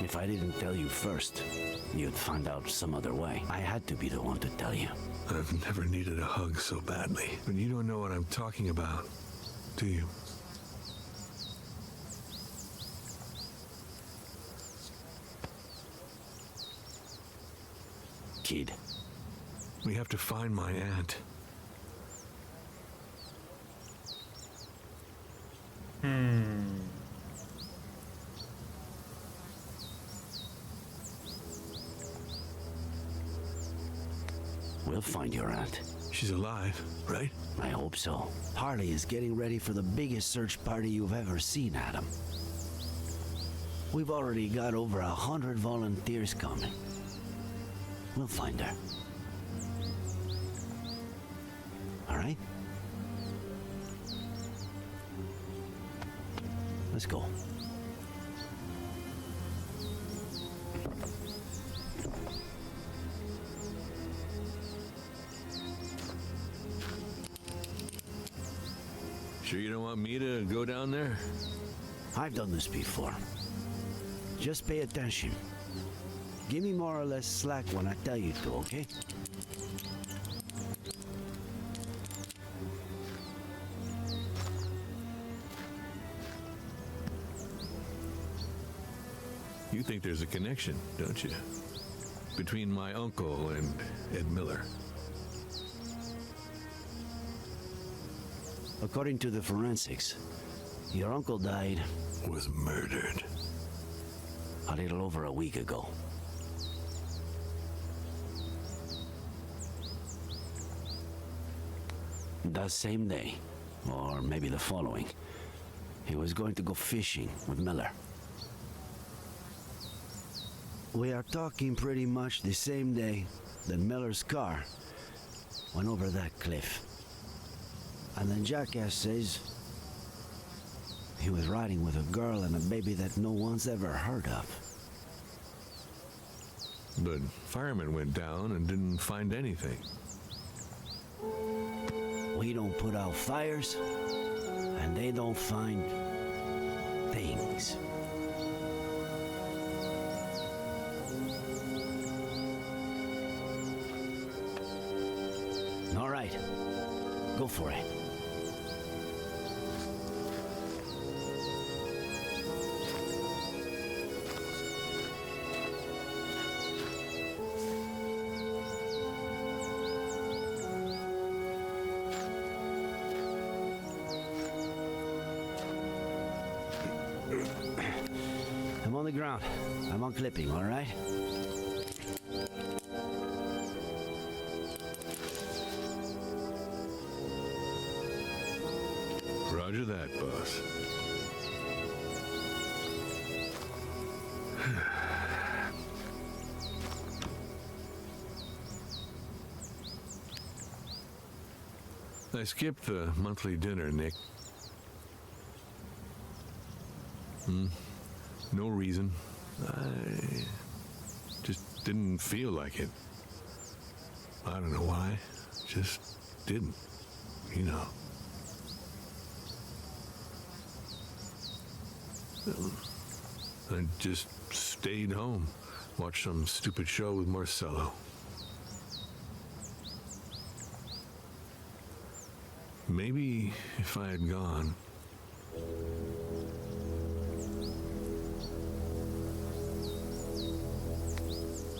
if I didn't tell you first, you'd find out some other way. I had to be the one to tell you.
I've never needed a hug so badly. But you don't know what I'm talking about, do you?
Kid.
We have to find my aunt.
We'll find your aunt.
She's alive, right?
I hope so. Harley is getting ready for the biggest search party you've ever seen, Adam. We've already got over 100 volunteers coming. We'll find her. All right? Let's go.
Sure you don't want me to go down there?
I've done this before. Just pay attention. Give me more or less slack when I tell you to, okay?
You think there's a connection, don't you? Between my uncle and Ed Miller.
According to the forensics, your uncle died...
Was murdered.
A little over a week ago. That same day, or maybe the following, he was going to go fishing with Miller. We are talking pretty much the same day that Miller's car went over that cliff. And then Jackass says he was riding with a girl and a baby that no one's ever heard of.
but firemen went down and didn't find anything.
We don't put out fires, and they don't find things. All right, go for it. I'm on the ground. I'm on clipping, all right?
Roger that, boss. I skipped the monthly dinner, Nick. No reason. I just didn't feel like it. I don't know why. Just didn't, you know. I just stayed home, watched some stupid show with Marcello. Maybe if I had gone...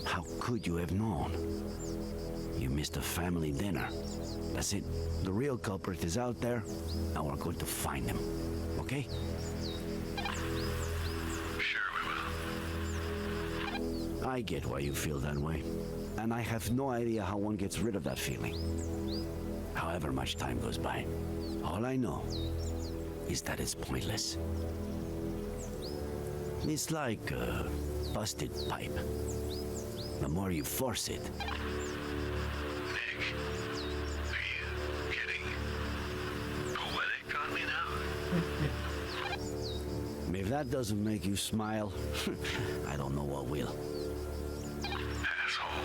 How could you have known? You missed a family dinner. That's it. The real culprit is out there. Now we're going to find him. Okay?
Sure we will.
I get why you feel that way. And I have no idea how one gets rid of that feeling. However much time goes by. All I know is that it's pointless. It's like a busted pipe. The more you force it...
Nick, are you getting poetic on me now?
If that doesn't make you smile, I don't know what will.
Asshole.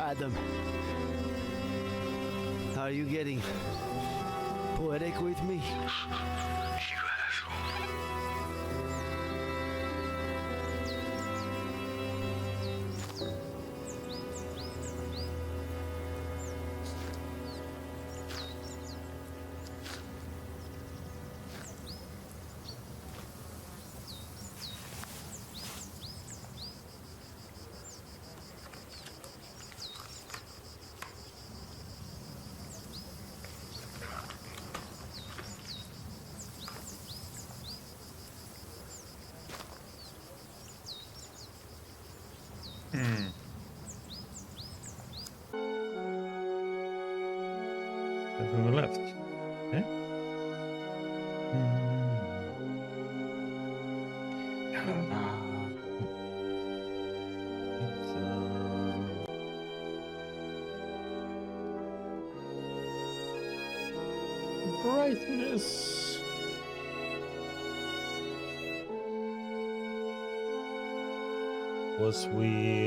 Adam, are you getting poetic with me?
You asshole.
That's on the left. Okay. Brightness. Was we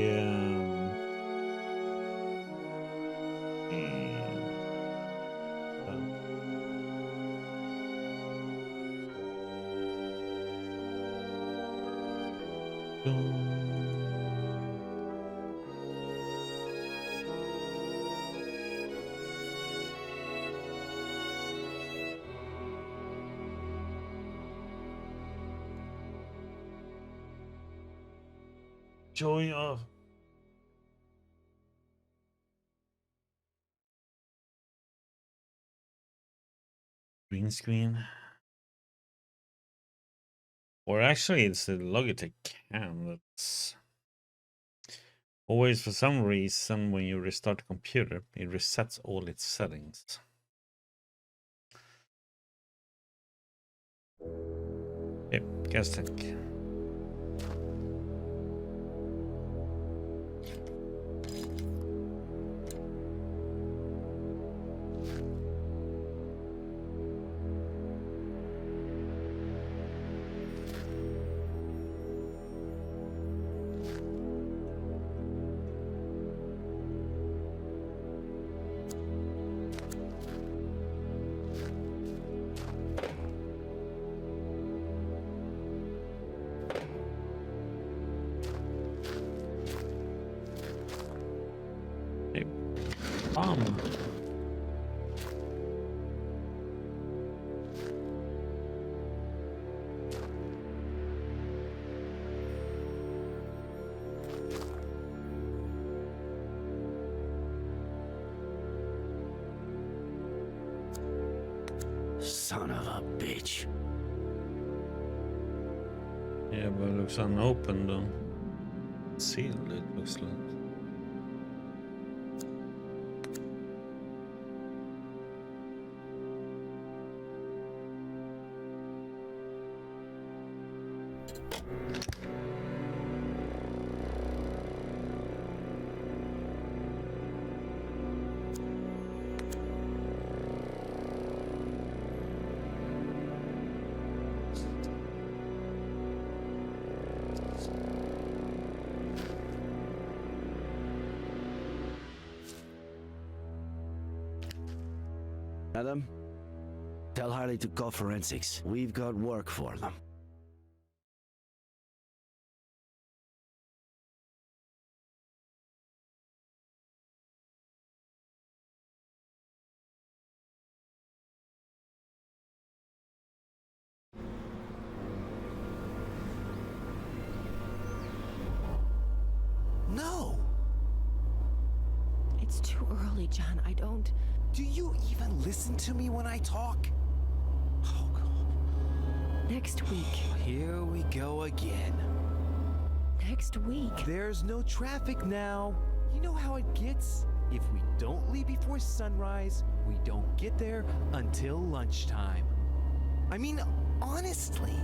joy of green screen, or actually it's the Logitech cam that's always, for some reason, when you restart the computer, it resets all its settings. Yep, gas tank.
Son of a bitch.
Yeah, but it looks unopened though. Sealed, it looks like.
Adam, tell Harley to call forensics. We've got work for them.
No!
It's too early, John. I don't...
Do you even listen to me when I talk? Oh, God.
Next week.
Here we go again.
Next week.
There's no traffic now. You know how it gets? If we don't leave before sunrise, we don't get there until lunchtime. I mean, honestly.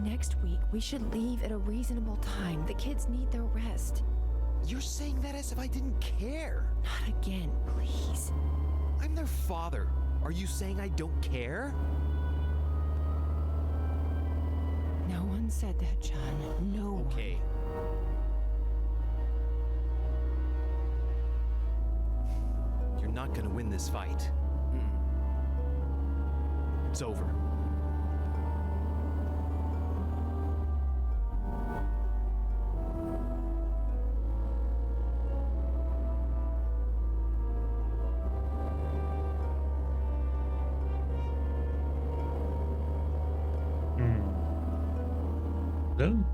Next week, we should leave at a reasonable time. The kids need their rest.
You're saying that as if I didn't care.
Not again, please.
I'm their father. Are you saying I don't care?
No one said that, John. No one.
Okay. You're not gonna win this fight. It's over.
No?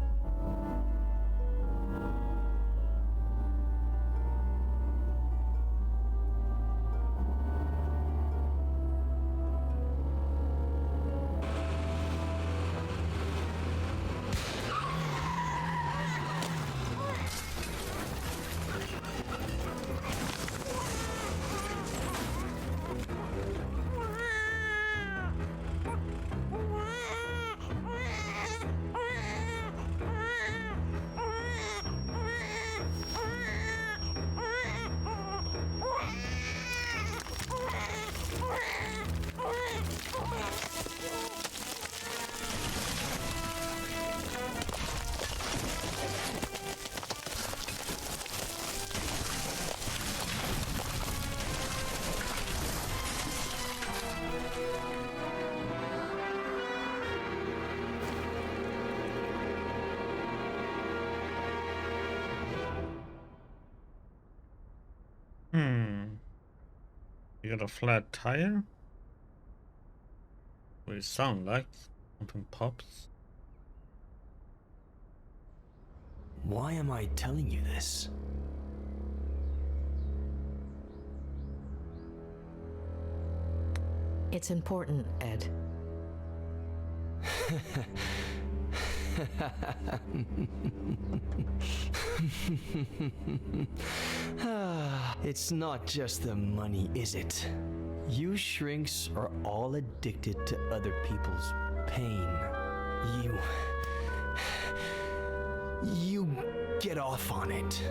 You got a flat tire? What it sound like? Something pops.
Why am I telling you this?
It's important, Ed.
It's not just the money, is it? You shrinks are all addicted to other people's pain. You get off on it.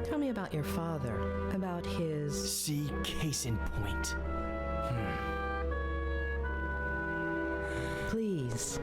Tell me about your father, about his...
See, case in point.
Please.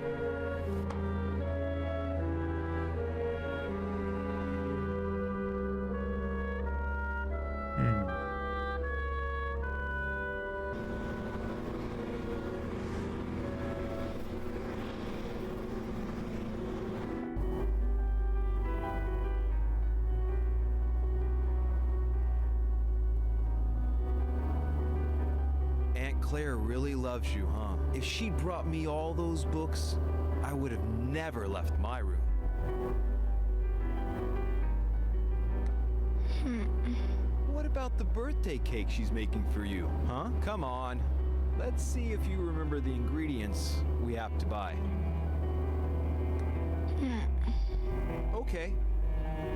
Aunt Claire really loves you, huh? If she brought me all those books, I would have never left my room. What about the birthday cake she's making for you, huh? Come on. Let's see if you remember the ingredients we have to buy. Okay.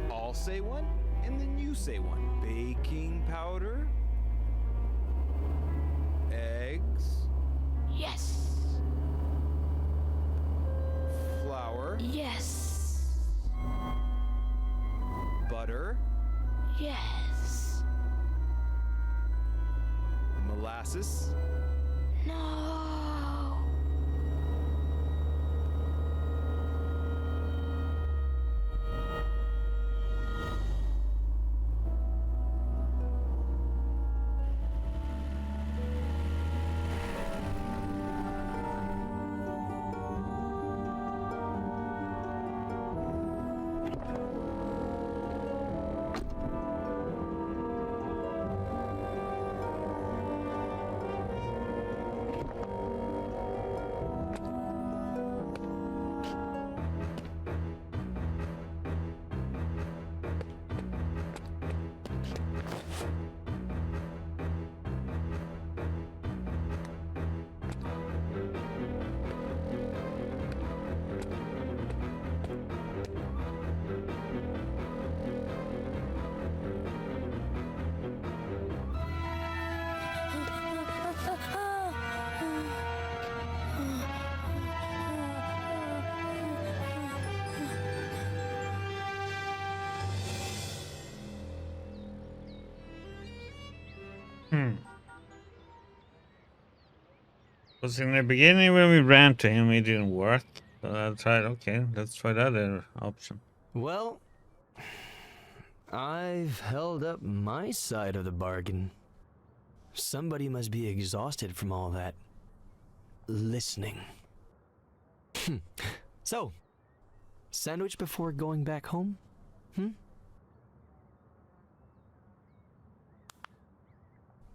I'll say one, and then you say one. Baking powder. Eggs.
Yes.
Flour.
Yes.
Butter.
Yes.
Molasses.
No.
Because in the beginning when we ran to him, it didn't work. So I tried, okay, let's try the other option.
Well, I've held up my side of the bargain. Somebody must be exhausted from all that listening. So, sandwich before going back home?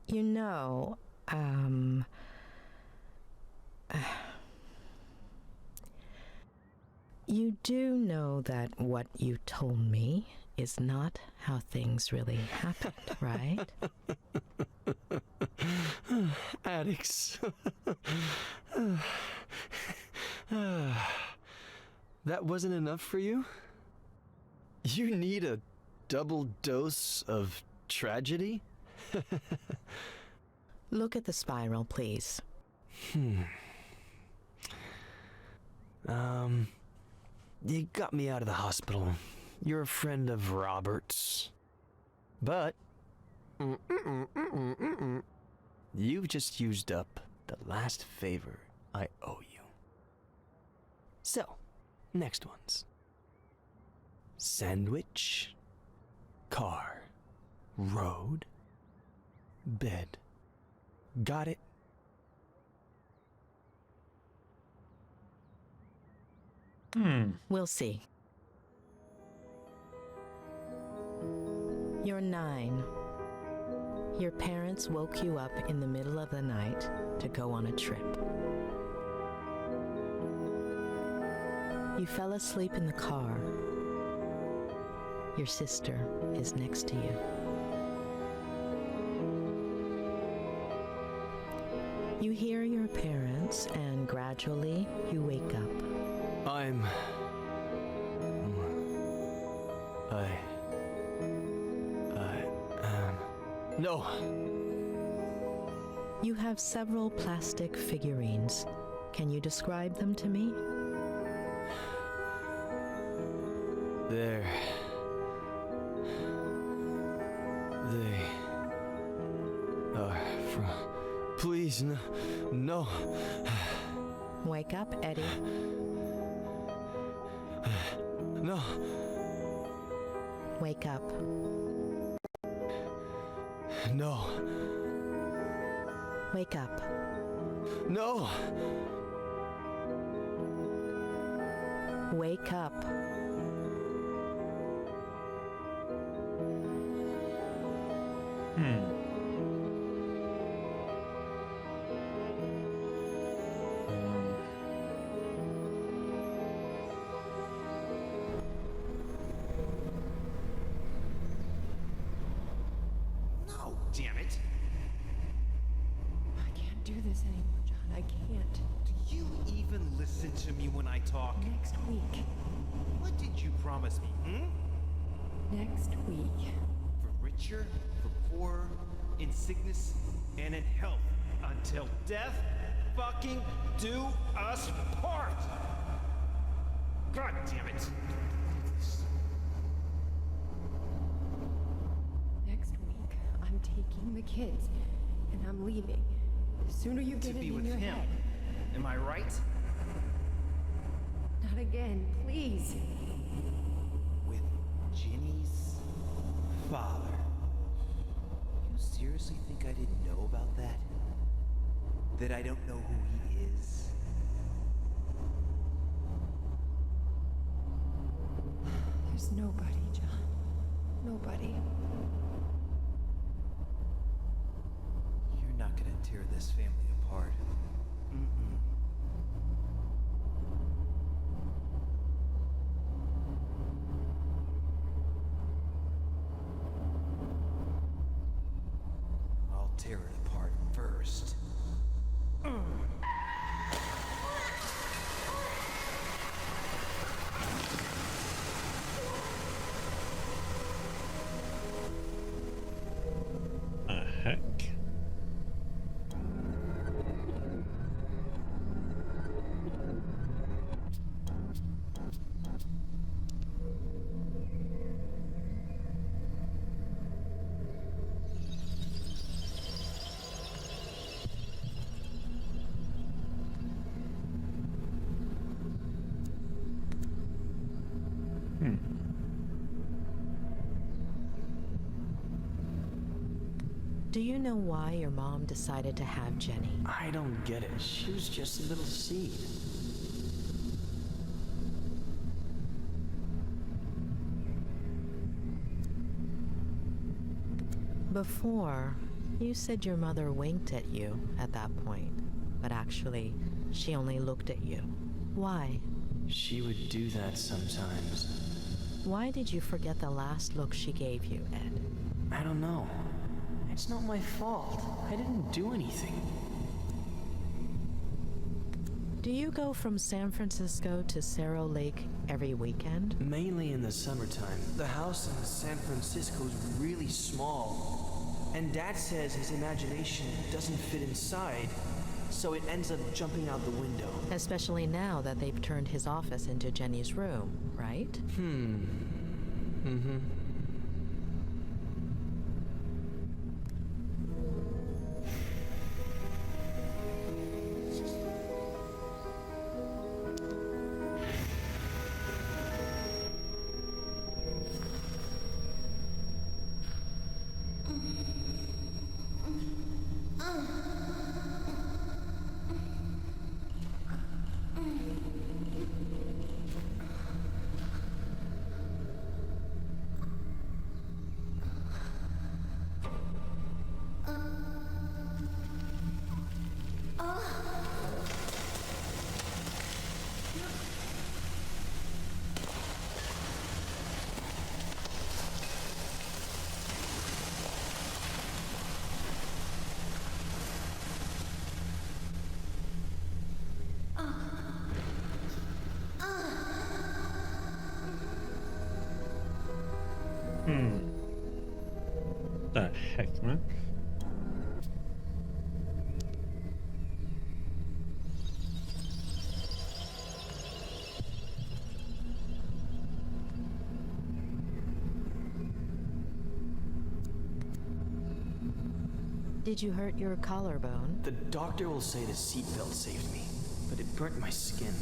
You know, you do know that what you told me is not how things really happened, right?
Addicts. That wasn't enough for you? You need a double dose of tragedy?
Look at the spiral, please.
You got me out of the hospital. You're a friend of Robert's. But you've just used up the last favor I owe you. So, next ones. Sandwich, car, road, bed. Got it?
We'll see. You're 9. Your parents woke you up in the middle of the night to go on a trip. You fell asleep in the car. Your sister is next to you. You hear your parents, and gradually you wake up.
No.
You have several plastic figurines. Can you describe them to me?
They are from... Please, no.
Wake up, Eddie.
No.
Wake up.
No.
Wake up.
No.
Wake up.
No, damn it.
I can't do this anymore, John. I can't.
Do you even listen to me when I talk?
Next week.
What did you promise me,
Next week.
For richer, for poorer, in sickness, and in health, until death fucking do us part! God damn it!
Next week, I'm taking the kids, and I'm leaving. The sooner you get
To
it
be
in
with
your
him.
head.
Am I right?
Not again, please.
With Ginny's father. You seriously think I didn't know about that? That I don't know who he is?
There's nobody, John. Nobody.
You're not gonna tear this family apart. Mm-mm. I'll tear it apart first.
Heck.
Do you know why your mom decided to have Jenny?
I don't get it. She was just a little seed.
Before, you said your mother winked at you at that point, but actually, she only looked at you. Why?
She would do that sometimes.
Why did you forget the last look she gave you, Ed?
I don't know. It's not my fault. I didn't do anything.
Do you go from San Francisco to Cerro Lake every weekend?
Mainly in the summertime. The house in San Francisco is really small. And Dad says his imagination doesn't fit inside, so it ends up jumping out the window.
Especially now that they've turned his office into Jenny's room, right?
Mm-hmm.
the heck, man?
Did you hurt your collarbone?
The doctor will say the seatbelt saved me, but it burnt my skin.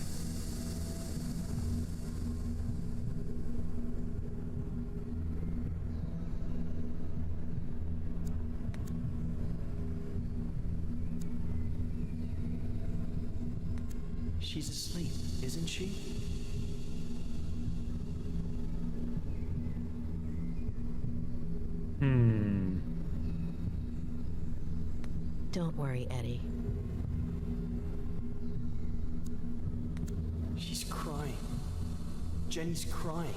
She's asleep, isn't she?
Don't worry, Eddie.
She's crying. Jenny's crying.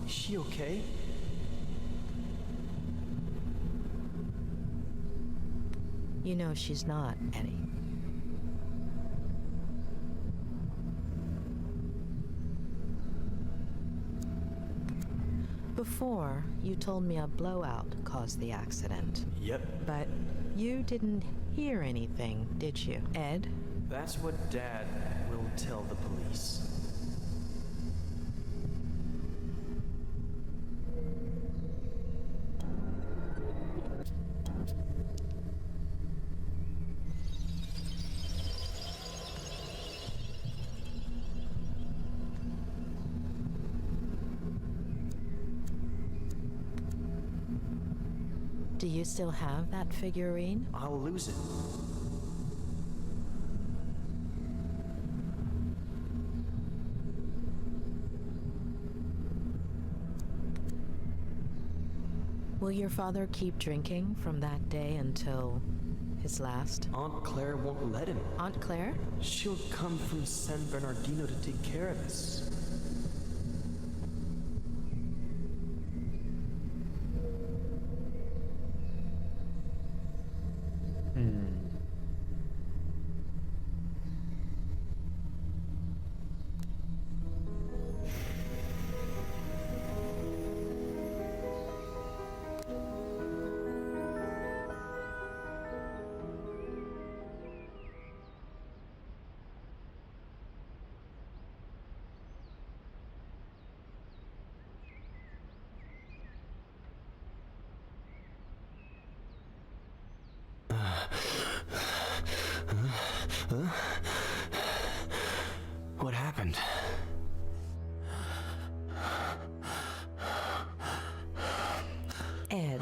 Is she okay?
You know she's not, Eddie. Before, you told me a blowout caused the accident.
Yep.
But you didn't hear anything, did you, Ed?
That's what Dad will tell the police.
Do you still have that figurine?
I'll lose it.
Will your father keep drinking from that day until his last?
Aunt Claire won't let him.
Aunt Claire?
She'll come from San Bernardino to take care of us. What happened?
Ed.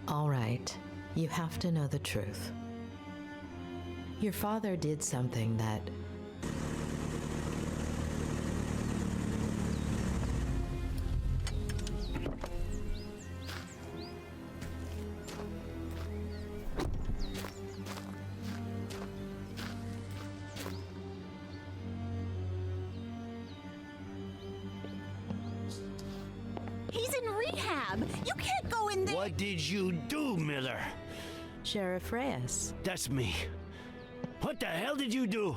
All right. You have to know the truth. Your father did something that
He's in rehab. You can't go in there.
What did you do, Miller?
Sheriff Reyes.
That's me. What the hell did you do?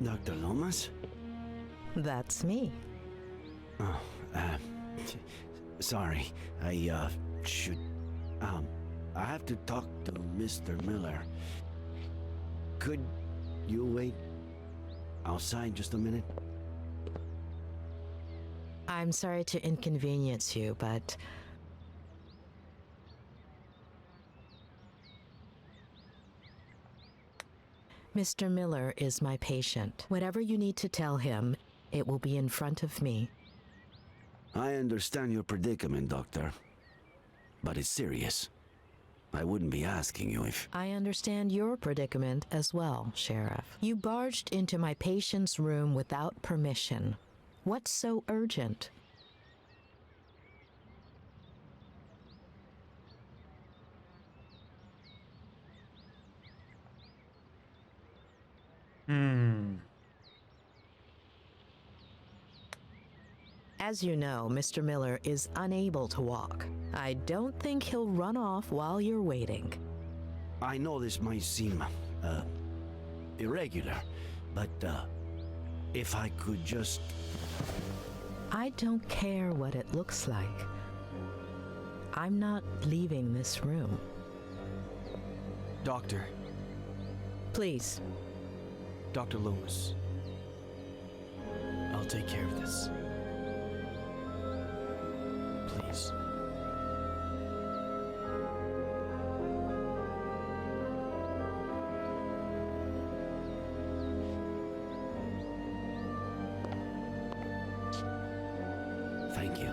Dr. Lomas?
That's me.
Oh, sorry. I should... I have to talk to Mr. Miller. Could you wait outside just a minute?
I'm sorry to inconvenience you, but Mr. Miller is my patient. Whatever you need to tell him, it will be in front of me.
I understand your predicament, Doctor. But it's serious. I wouldn't be asking you if...
I understand your predicament as well, Sheriff. You barged into my patient's room without permission. What's so urgent? As you know, Mr. Miller is unable to walk. I don't think he'll run off while you're waiting.
I know this might seem irregular, but if I could just...
I don't care what it looks like. I'm not leaving this room.
Doctor.
Please.
Dr. Loomis. I'll take care of this. Please.
Thank you.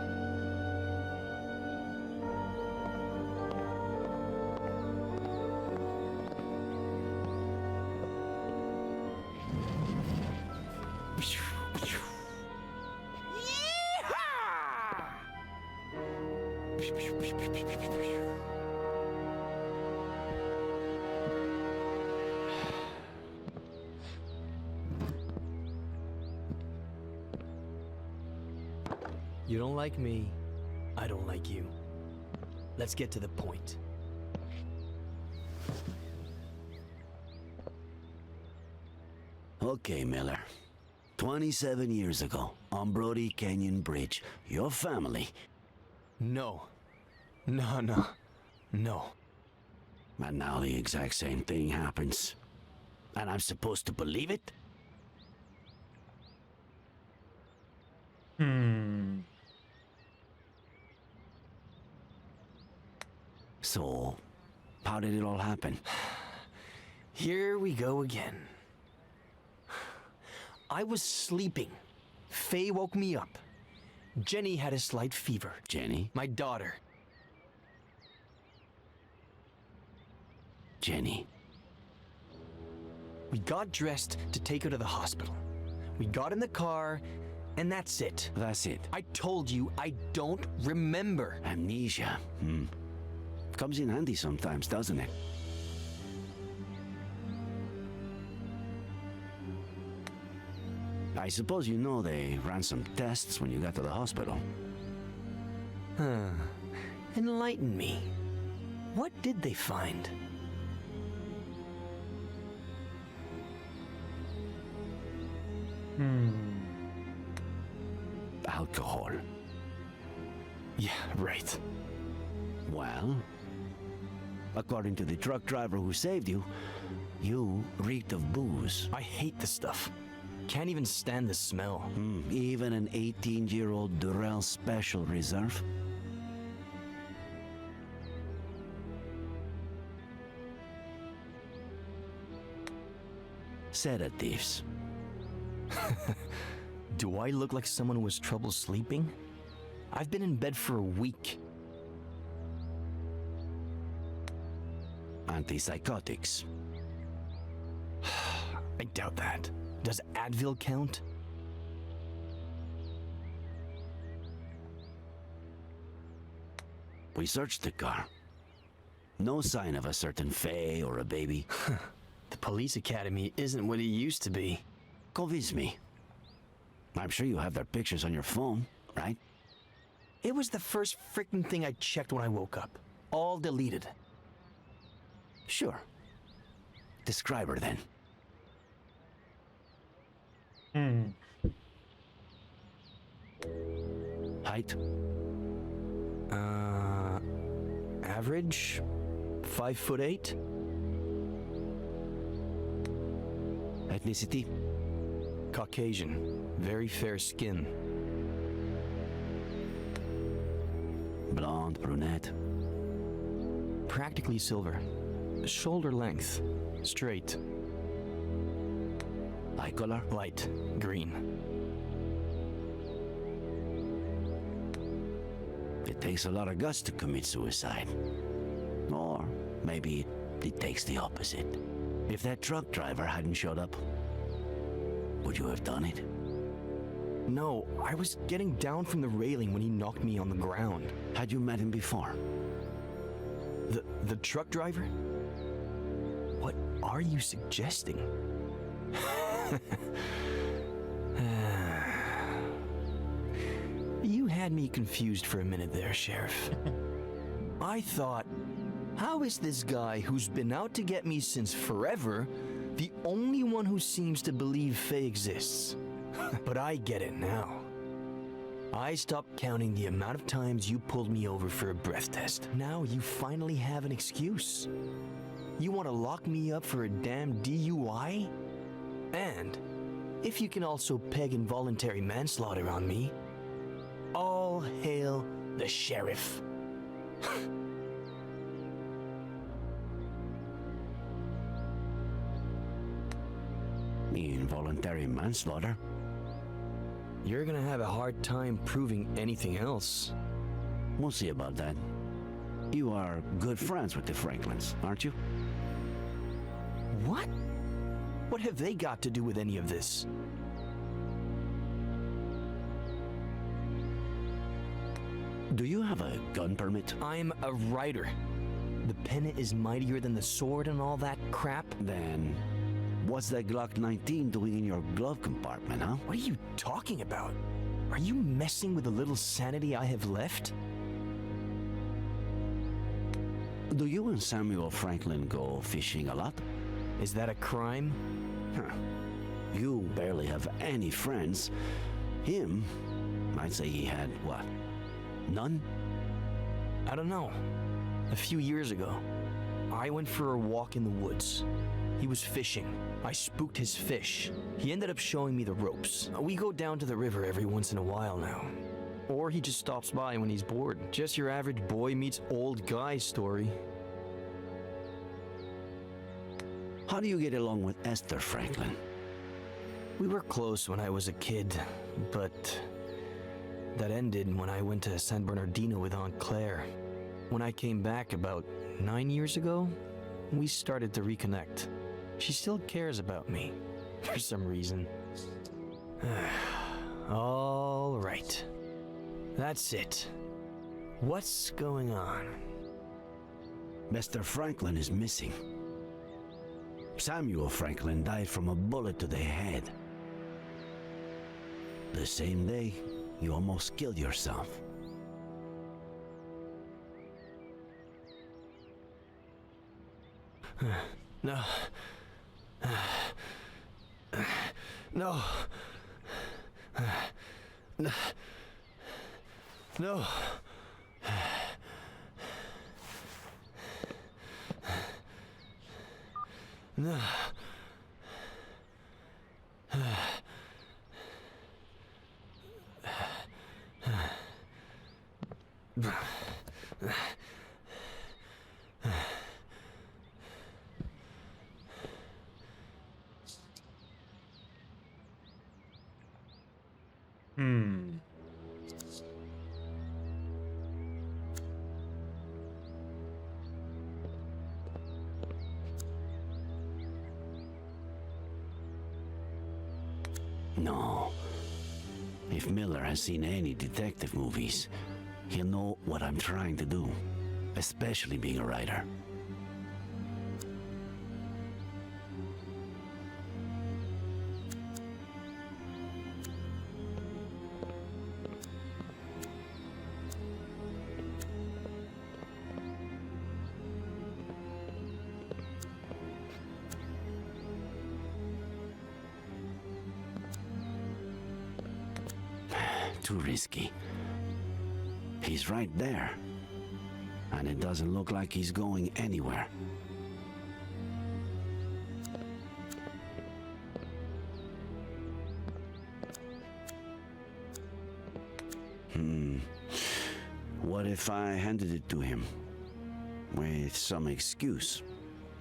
You don't like me, I don't like you. Let's get to the point.
Okay, Miller. 27 years ago, on Brody Canyon Bridge, your family...
No. No.
And now the exact same thing happens. And I'm supposed to believe it? So, how did it all happen?
Here we go again. I was sleeping. Faye woke me up. Jenny had a slight fever.
Jenny?
My daughter.
Jenny.
We got dressed to take her to the hospital. We got in the car, and that's it.
That's it.
I told you I don't remember.
Amnesia. Comes in handy sometimes, doesn't it? I suppose you know they ran some tests when you got to the hospital.
Enlighten me. What did they find?
Alcohol.
Yeah, right.
Well, according to the truck driver who saved you, you reeked of booze.
I hate this stuff. Can't even stand the smell.
Even an 18-year-old Durrell Special Reserve? Sedatives.
Do I look like someone who has trouble sleeping? I've been in bed for a week.
Antipsychotics.
I doubt that. Does Advil count?
We searched the car. No sign of a certain Faye or a baby.
The police academy isn't what it used to be.
Convince me. I'm sure you have their pictures on your phone, right?
It was the first freaking thing I checked when I woke up. All deleted.
Sure. Describe her then. Height?
Average? 5'8".
Ethnicity?
Caucasian. Very fair skin.
Blonde, brunette?
Practically silver. Shoulder length. Straight.
Eye color?
Light. Green.
It takes a lot of guts to commit suicide. Or maybe it takes the opposite. If that truck driver hadn't showed up, would you have done it?
No, I was getting down from the railing when he knocked me on the ground.
Had you met him before?
The truck driver? What are you suggesting? You had me confused for a minute there, Sheriff. I thought, how is this guy who's been out to get me since forever the only one who seems to believe Faye exists? But I get it now. I stopped counting the amount of times you pulled me over for a breath test. Now you finally have an excuse. You want to lock me up for a damn DUI? And if you can also peg involuntary manslaughter on me, all hail the sheriff.
Involuntary manslaughter?
You're gonna have a hard time proving anything else.
We'll see about that. You are good friends with the Franklins, aren't you?
What? What have they got to do with any of this?
Do you have a gun permit?
I'm a writer. The pen is mightier than the sword and all that crap.
Then what's that Glock 19 doing in your glove compartment, huh?
What are you talking about? Are you messing with the little sanity I have left?
Do you and Samuel Franklin go fishing a lot?
Is that a crime?
Huh. You barely have any friends. Him, I'd say he had, what, none?
I don't know. A few years ago, I went for a walk in the woods. He was fishing. I spooked his fish. He ended up showing me the ropes. We go down to the river every once in a while now. Or he just stops by when he's bored. Just your average boy meets old guy story.
How do you get along with Esther Franklin?
We were close when I was a kid, but that ended when I went to San Bernardino with Aunt Claire. When I came back about 9 years ago, we started to reconnect. She still cares about me, for some reason. All right. That's it. What's going on?
Mr. Franklin is missing. Samuel Franklin died from a bullet to the head. The same day, you almost killed yourself.
No. No. No. No. No.
No. If Miller has seen any detective movies, he'll know what I'm trying to do, especially being a writer. Too risky. He's right there, and it doesn't look like he's going anywhere. What if I handed it to him with some excuse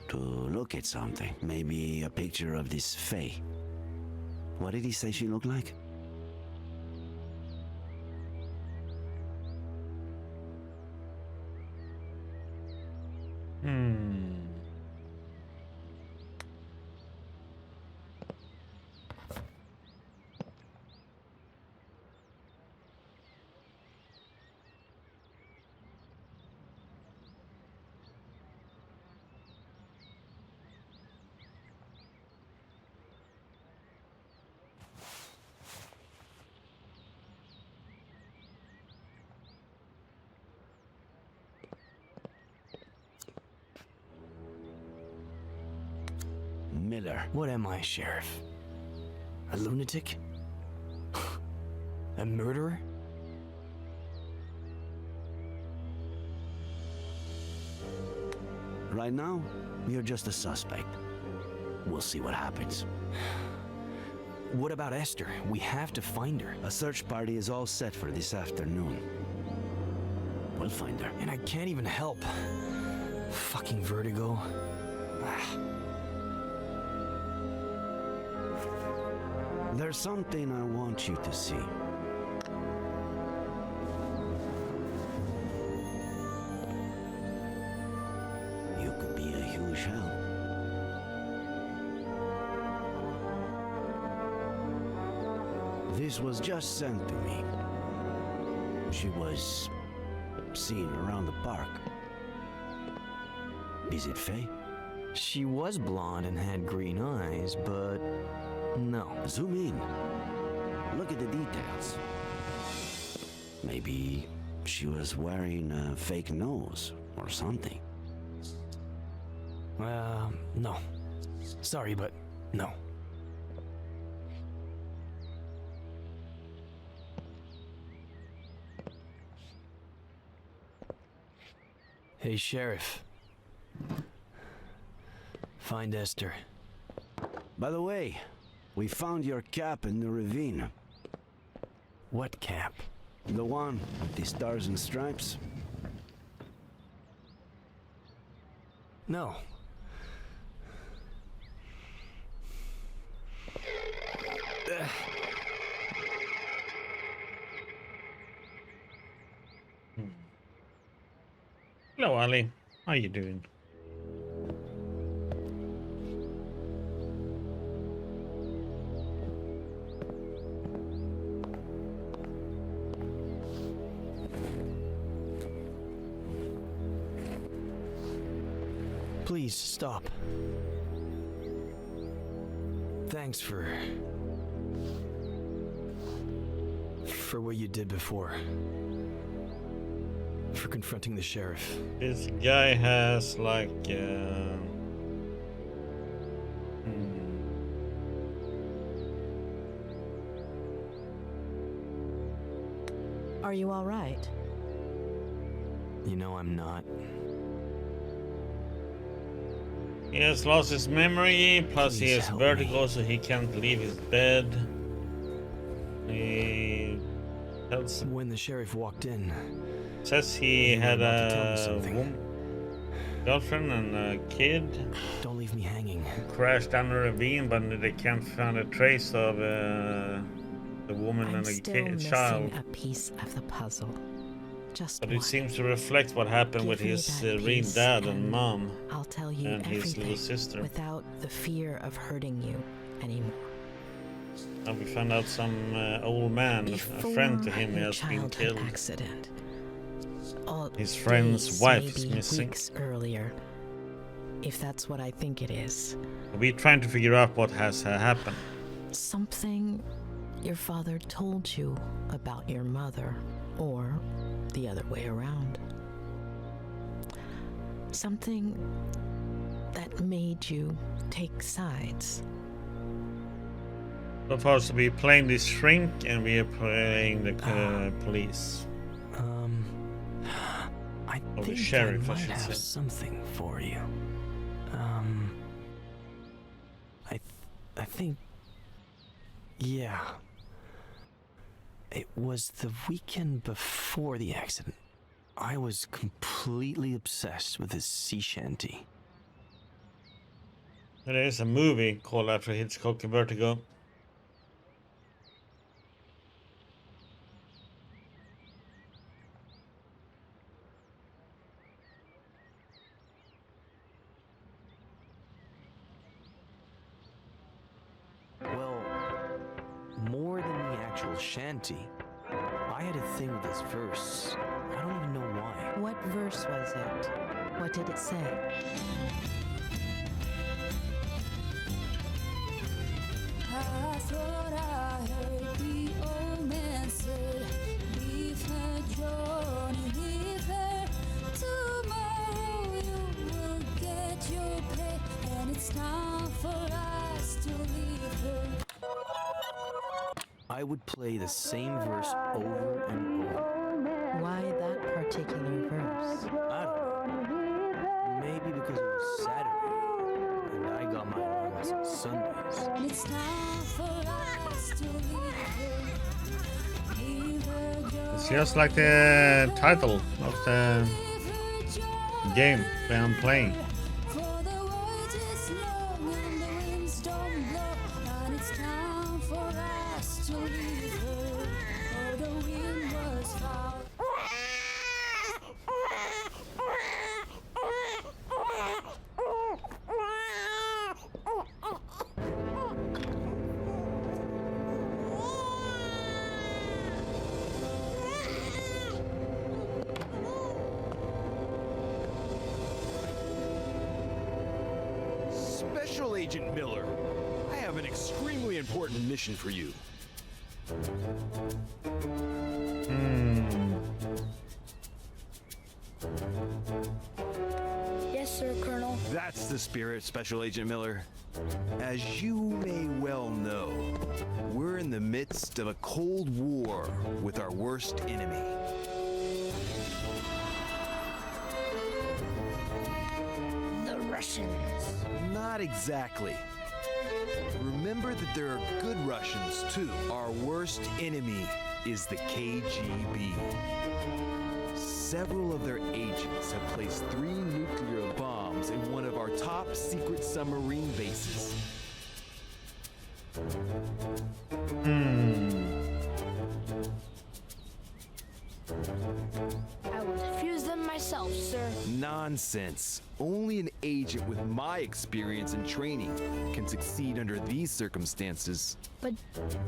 to look at something? Maybe a picture of this Faye. What did he say she looked like? Miller.
What am I, Sheriff? A lunatic? A murderer?
Right now, you're just a suspect. We'll see what happens.
What about Esther? We have to find her.
A search party is all set for this afternoon. We'll find her.
And I can't even help. Fucking Vertigo.
There's something I want you to see. You could be a huge help. This was just sent to me. She was seen around the park. Is it Faye?
She was blonde and had green eyes, but no.
Zoom in. Look at the details. Maybe she was wearing a fake nose or something.
No. Sorry, but no. Hey, Sheriff. Find Esther.
By the way, we found your cap in the ravine.
What cap?
The one with the stars and stripes?
No.
Hello, Ali. How you doing?
Please stop. Thanks for what you did before. For confronting the sheriff.
This guy has like
Are you all right?
You know I'm not.
he has lost his memory, plus he
Please
has
help
vertigo,
me.
so he can't leave his bed. He tells,
When the sheriff walked in,
says he
you were
had
about to tell me
a
something.
girlfriend and a kid.
Don't leave me hanging.
Crashed down a ravine, but they can't find a trace of the woman
I'm
and the
still
kid,
missing
child.
a piece of the puzzle. Just
But
one.
it seems to reflect what happened with
Give me
his
that
real
piece
dad and mom
I'll tell you
and his
everything
little sister.
without the fear of hurting you anymore.
And we found out some old man, a friend to him,
Before
has
your
been
childhood
killed.
accident. All
His friend's
days,
wife is
maybe
missing.
weeks earlier, if that's what I think it is.
We're trying to figure out what has happened.
Something your father told you about your mother, or the other way around. Something that made you take sides.
So far, so we're playing this shrink and we are playing the police.
I
Or the
think
sheriff, I
I might
should
have
say.
something for you. I think, yeah. It was the weekend before the accident. I was completely obsessed with this sea shanty.
There is a movie called Alfred Hitchcock, Vertigo.
Well, more than the actual shanty, I had a thing with this verse. I don't even know why.
What verse was it? What did it say?
I thought I heard the old man say, leave her, Johnny, leave her. Tomorrow you will get your pay, and it's time for us.
I would play the same verse over and over.
Why that particular verse?
I don't know. Maybe because it was Saturday, and I got my allowance on Sundays.
It's time for us to leave her.
It's just like the title of the game that I'm playing.
For the void is long and the winds don't blow, and it's time for us to leave her. Oh, the wind was foul.
Special Agent Miller, I have an extremely important mission for you.
Yes, sir, Colonel.
That's the spirit, Special Agent Miller. As you may well know, we're in the midst of a Cold War with our worst enemy.
The Russians.
Not exactly. Remember that there are good Russians too. Our worst enemy is the KGB. Several of their agents have placed 3 nuclear bombs in one of our top secret submarine bases.
I will defuse them myself, sir.
Nonsense. Only an agent with my experience and training can succeed under these circumstances.
But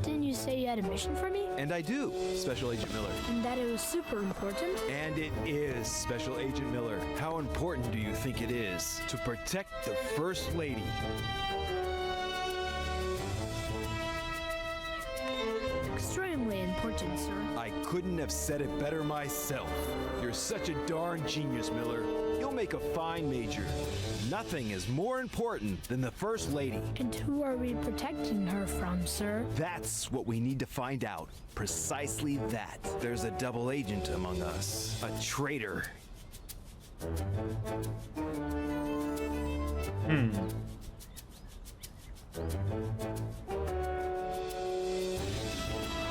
didn't you say you had a mission for me?
And I do, Special Agent Miller.
And that it was super important?
And it is, Special Agent Miller. How important do you think it is to protect the First Lady?
Extremely important, sir.
I couldn't have said it better myself. You're such a darn genius, Miller. You'll make a fine major. Nothing is more important than the First Lady.
And who are we protecting her from, sir?
That's what we need to find out. Precisely that. There's a double agent among us. A traitor.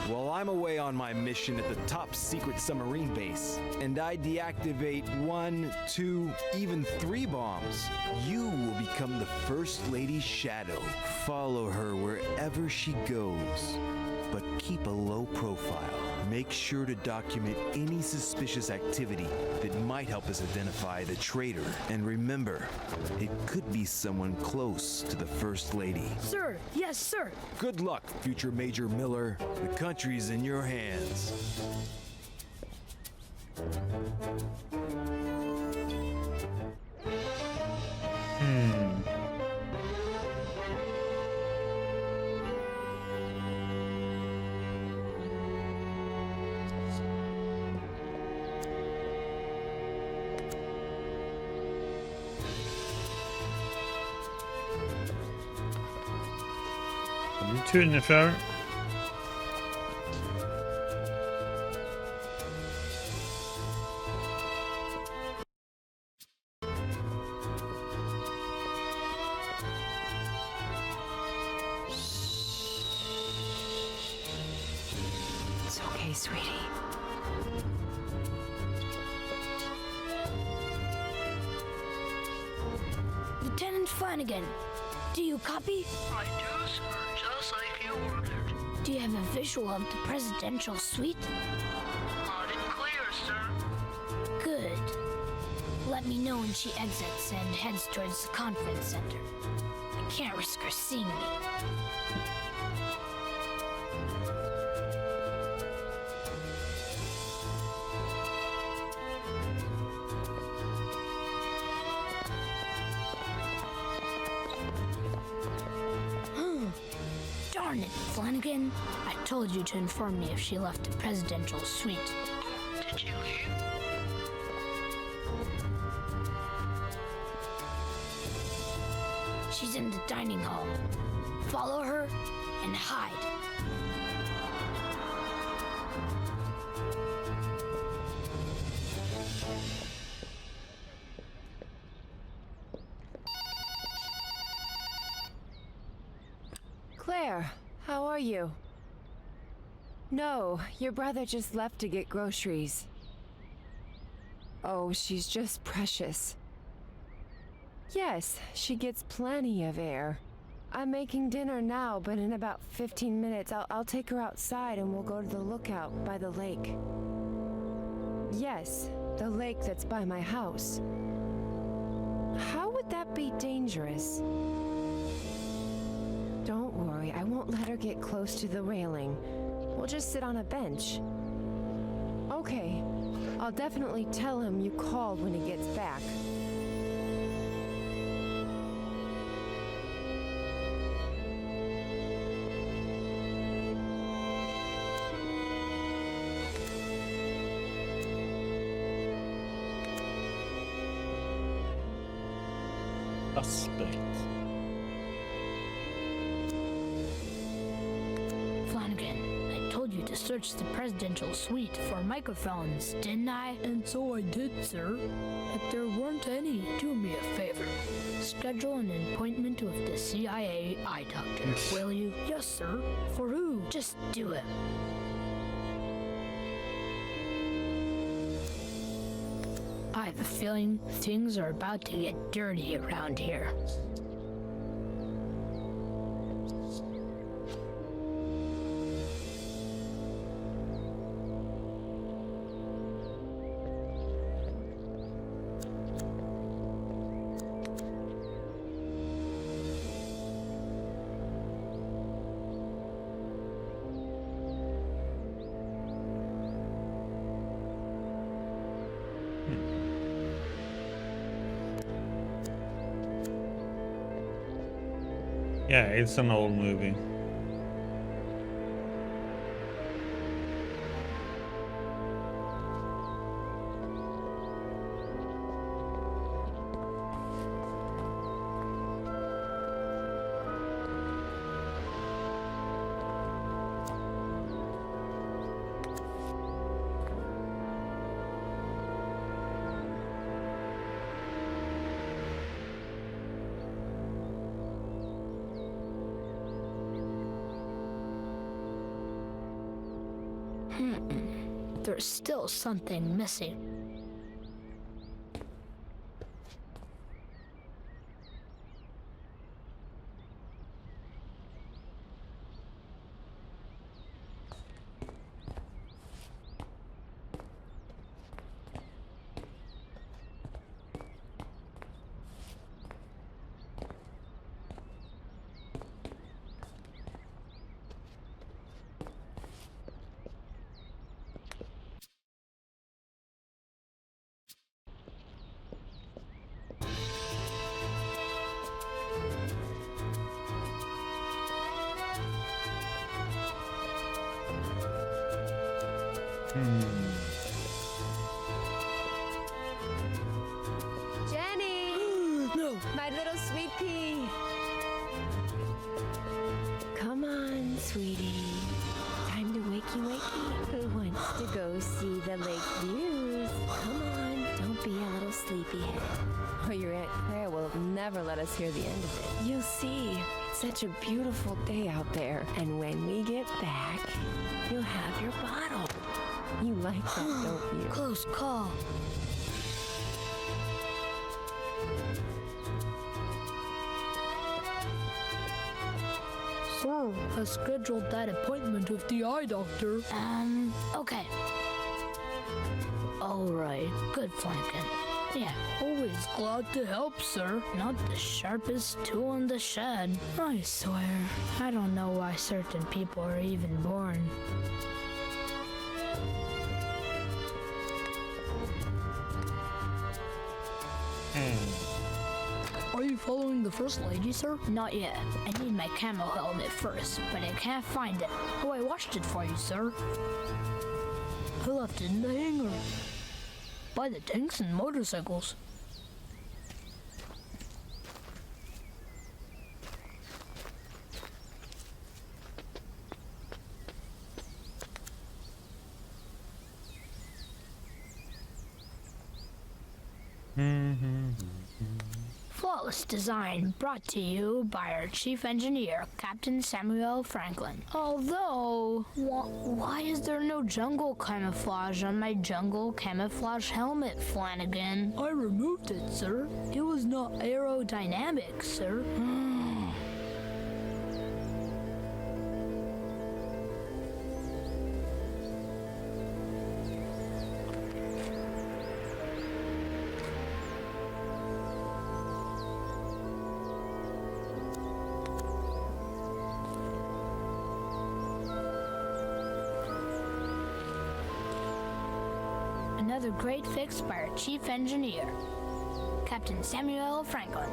While I'm away on my mission at the top secret submarine base, and I deactivate 1, 2, even 3 bombs, you will become the First Lady's shadow. Follow her wherever she goes, but keep a low profile. Make sure to document any suspicious activity that might help us identify the traitor. And remember, it could be someone close to the First Lady.
Sir, yes, sir.
Good luck, future Major Miller. The country's in your hands.
To ungefär.
It's okay, sweetie.
Lieutenant Flanagan, do you copy?
I do, sir, just like you ordered.
Do you have a visual of the presidential suite?
Loud and clear, sir.
Good. Let me know when she exits and heads towards the conference center. I can't risk her seeing me. Darn it, Flanagan. I told you to inform me if she left the presidential suite.
Did she leave?
She's in the dining hall. Follow her and hide.
Claire, how are you? No, your brother just left to get groceries. Oh, she's just precious. Yes, she gets plenty of air. I'm making dinner now, but in about 15 minutes I'll take her outside and we'll go to the lookout by the lake. Yes, the lake that's by my house. How would that be dangerous? Don't worry, I won't let her get close to the railing. We'll just sit on a bench. Okay, I'll definitely tell him you called when he gets back.
Suspect.
Flanagan, I told you to search the presidential suite for microphones, didn't I?
And so I did, sir. But there weren't any. Do me a favor.
Schedule an appointment with the CIA eye doctor, will you?
Yes, sir.
For who? Just do it. I have a feeling things are about to get dirty around here.
Yeah, it's an old movie.
There's still something missing.
Jenny!
No!
My little sweet pea! Come on, sweetie. Time to wakey wakey. Who wants to go see the lake views? Come on, don't be a little sleepyhead. Or your Aunt Claire will never let us hear the end of it. You'll see. It's such a beautiful day out there. And when we get back, you'll have your bottle. You like that, don't you?
Close call.
Sir, I scheduled that appointment with the eye doctor.
Okay. All right. Good, Flanagan. Yeah.
Always glad to help, sir.
Not the sharpest tool in the shed. I swear, I don't know why certain people are even born.
Are you following the First Lady, sir?
Not yet. I need my camo helmet first, but I can't find it.
Oh, I washed it for you, sir. I left it in the hangar. By the tanks and motorcycles.
Flo, flawless design brought to you by our chief engineer, Captain Samuel Franklin. Although, why is there no jungle camouflage on my jungle camouflage helmet, Flanagan?
I removed it, sir.
It was not aerodynamic, sir. Another great fix by our chief engineer, Captain Samuel Franklin.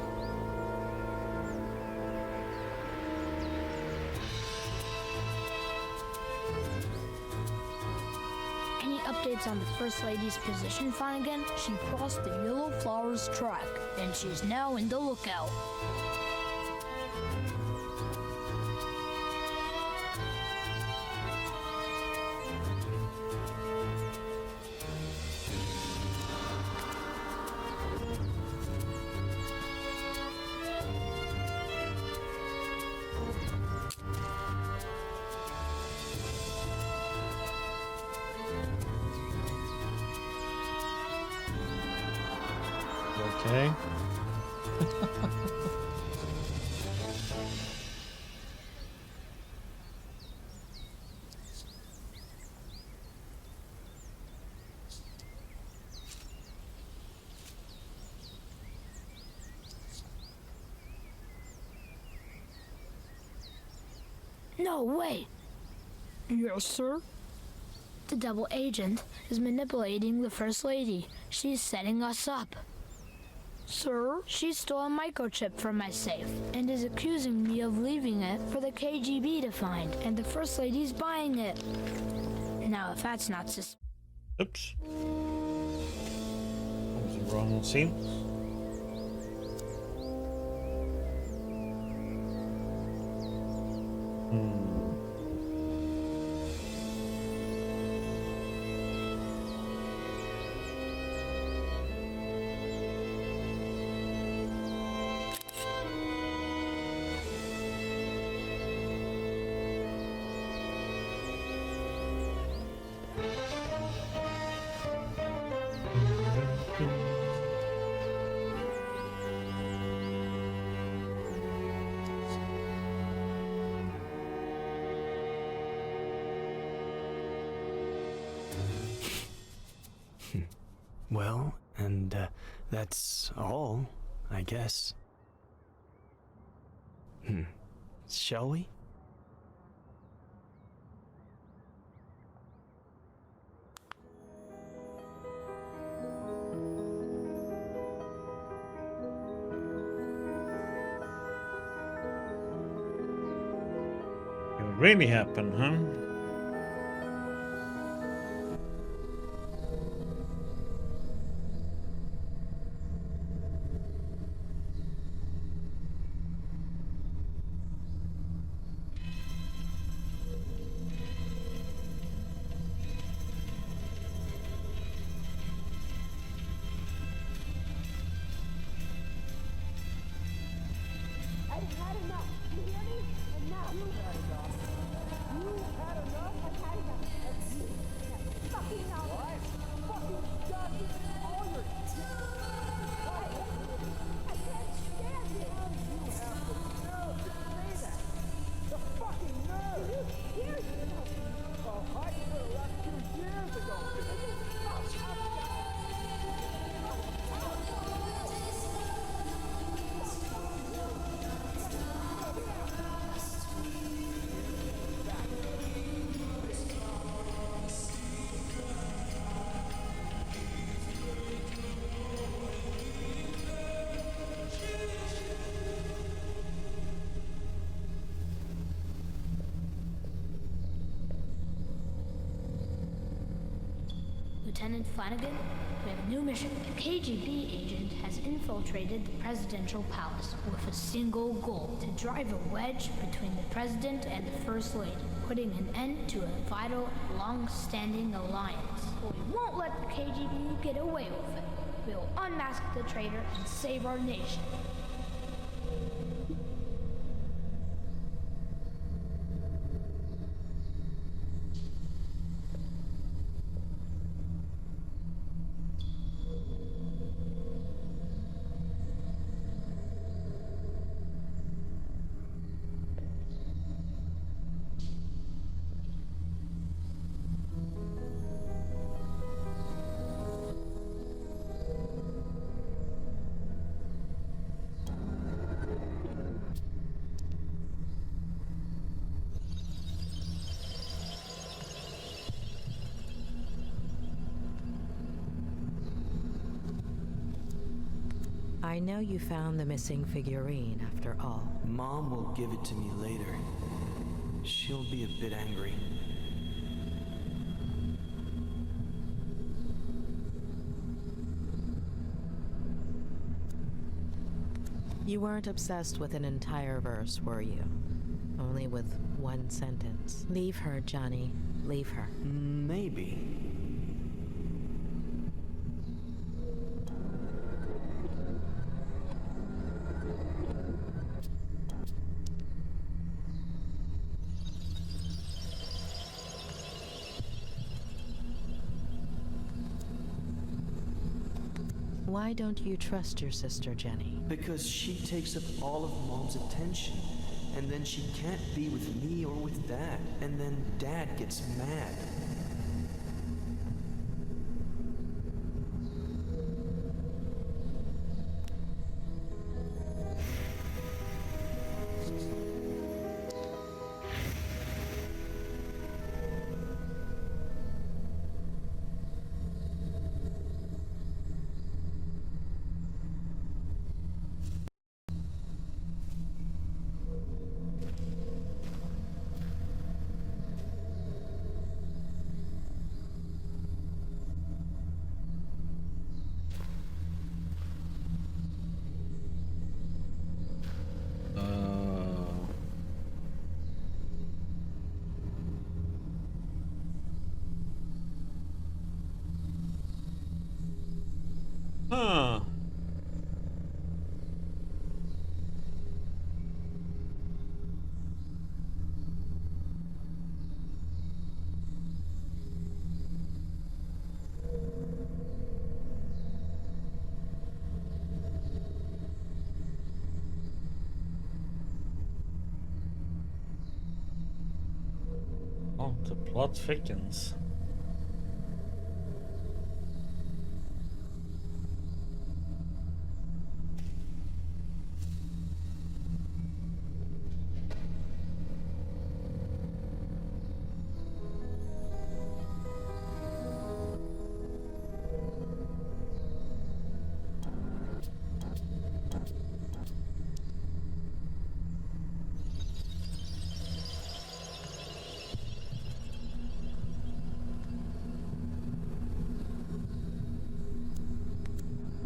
Any updates on the First Lady's position, Flanagan?
She crossed the Yellow Flowers track.
And she's now in the lookout.
Okay.
No way!
Yes, sir?
The double agent is manipulating the First Lady. She's setting us up.
Sir?
She stole a microchip from my safe and is accusing me of leaving it for the KGB to find, and the First Lady's buying it. Now, if that's not
Oops. That was the wrong scene.
Well, and that's all, I guess. Shall we?
It really happened, huh?
Lieutenant Flanagan, we have a new mission. A KGB agent has infiltrated the presidential palace with a single goal: to drive a wedge between the president and the First Lady, putting an end to a vital, long-standing alliance. But we won't let the KGB get away with it. We'll unmask the traitor and save our nation.
I know you found the missing figurine after all.
Mom will give it to me later. She'll be a bit angry.
You weren't obsessed with an entire verse, were you? Only with one sentence. Leave her, Johnny. Leave her.
Maybe.
Why don't you trust your sister, Jenny?
Because she takes up all of Mom's attention. And then she can't be with me or with Dad. And then Dad gets mad.
Huh. Oh, the plot thickens.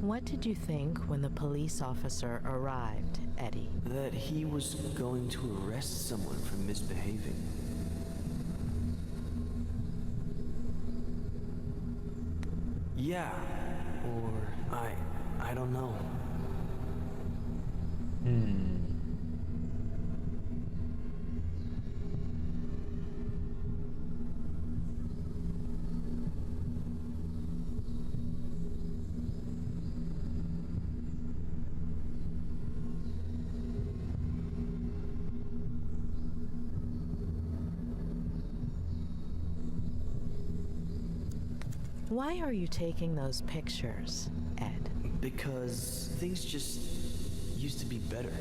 What did you think when the police officer arrived, Eddie?
That he was going to arrest someone for misbehaving. Yeah, or I don't know.
Why are you taking those pictures, Ed?
Because things just used to be better.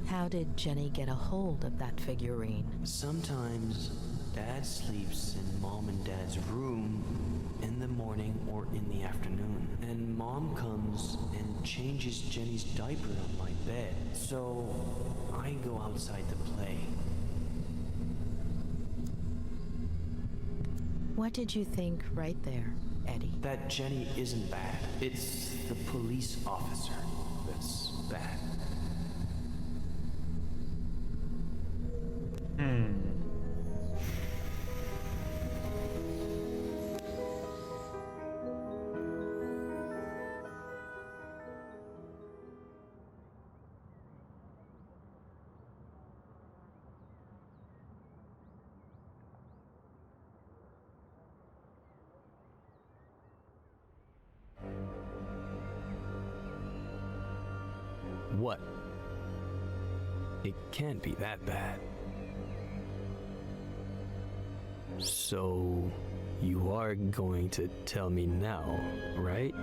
How did Jenny get a hold of that figurine?
Sometimes Dad sleeps in Mom and Dad's room in the morning or in the afternoon. And Mom comes and changes Jenny's diaper on my bed. So I go outside to play.
What did you think right there, Eddie?
That Jenny isn't bad. It's the police officer that's bad. What? It can't be that bad. So, You are going to tell me now, right?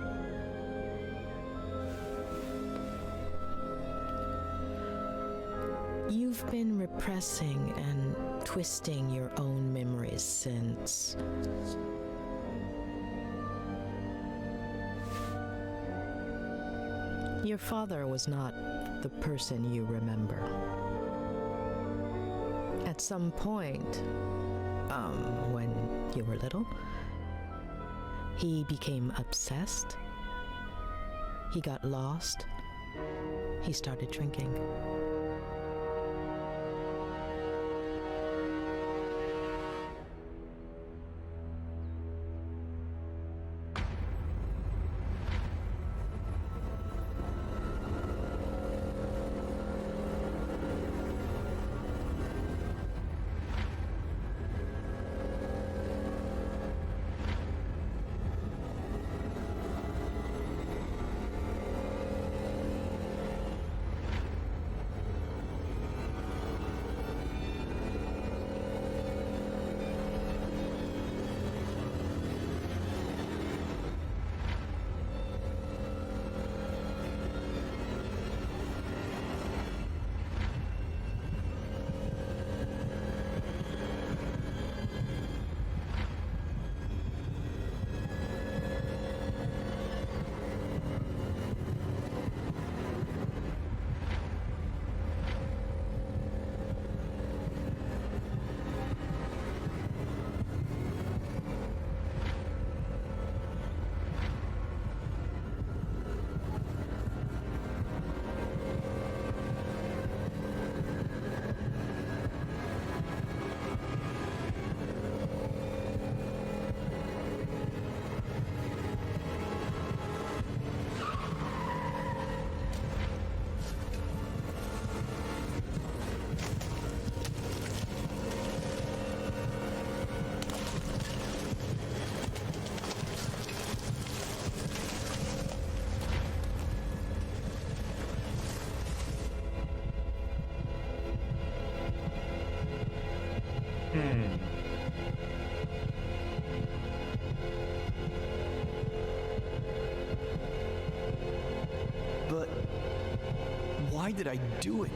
You've been repressing and twisting your own memories since... Your father was not the person you remember. At some point, when you were little, he became obsessed. He got lost. He started drinking.
But why did I do it?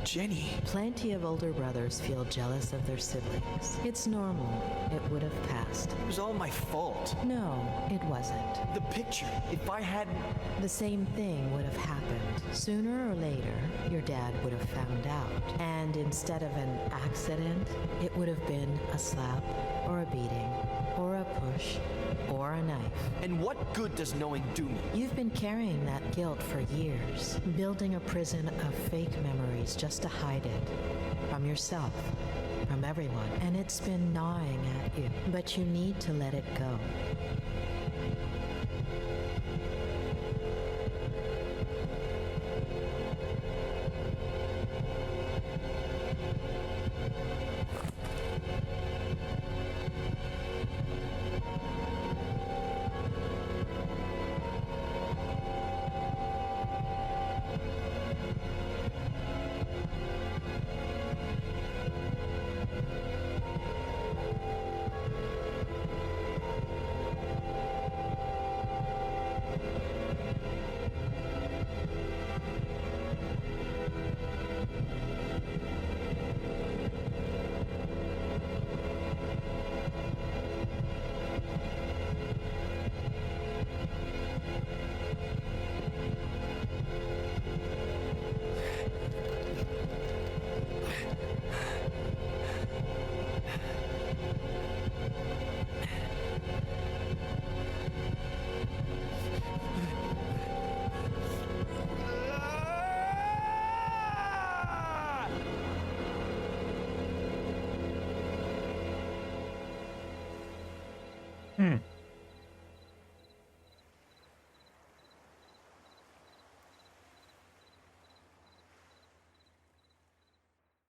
Jenny.
Plenty of older brothers feel jealous of their siblings. It's normal. It would have passed.
It was all my fault.
No, it wasn't.
The picture. If I hadn't...
The same thing would have happened. Sooner or later, your dad would have found out. And instead of an accident, it would have been a slap, or a beating, or a push, or a knife.
And what good does knowing do me?
You've been carrying that guilt for years, building a prison of fake memories just to hide it. From yourself, from everyone. And it's been gnawing at you. But you need to let it go.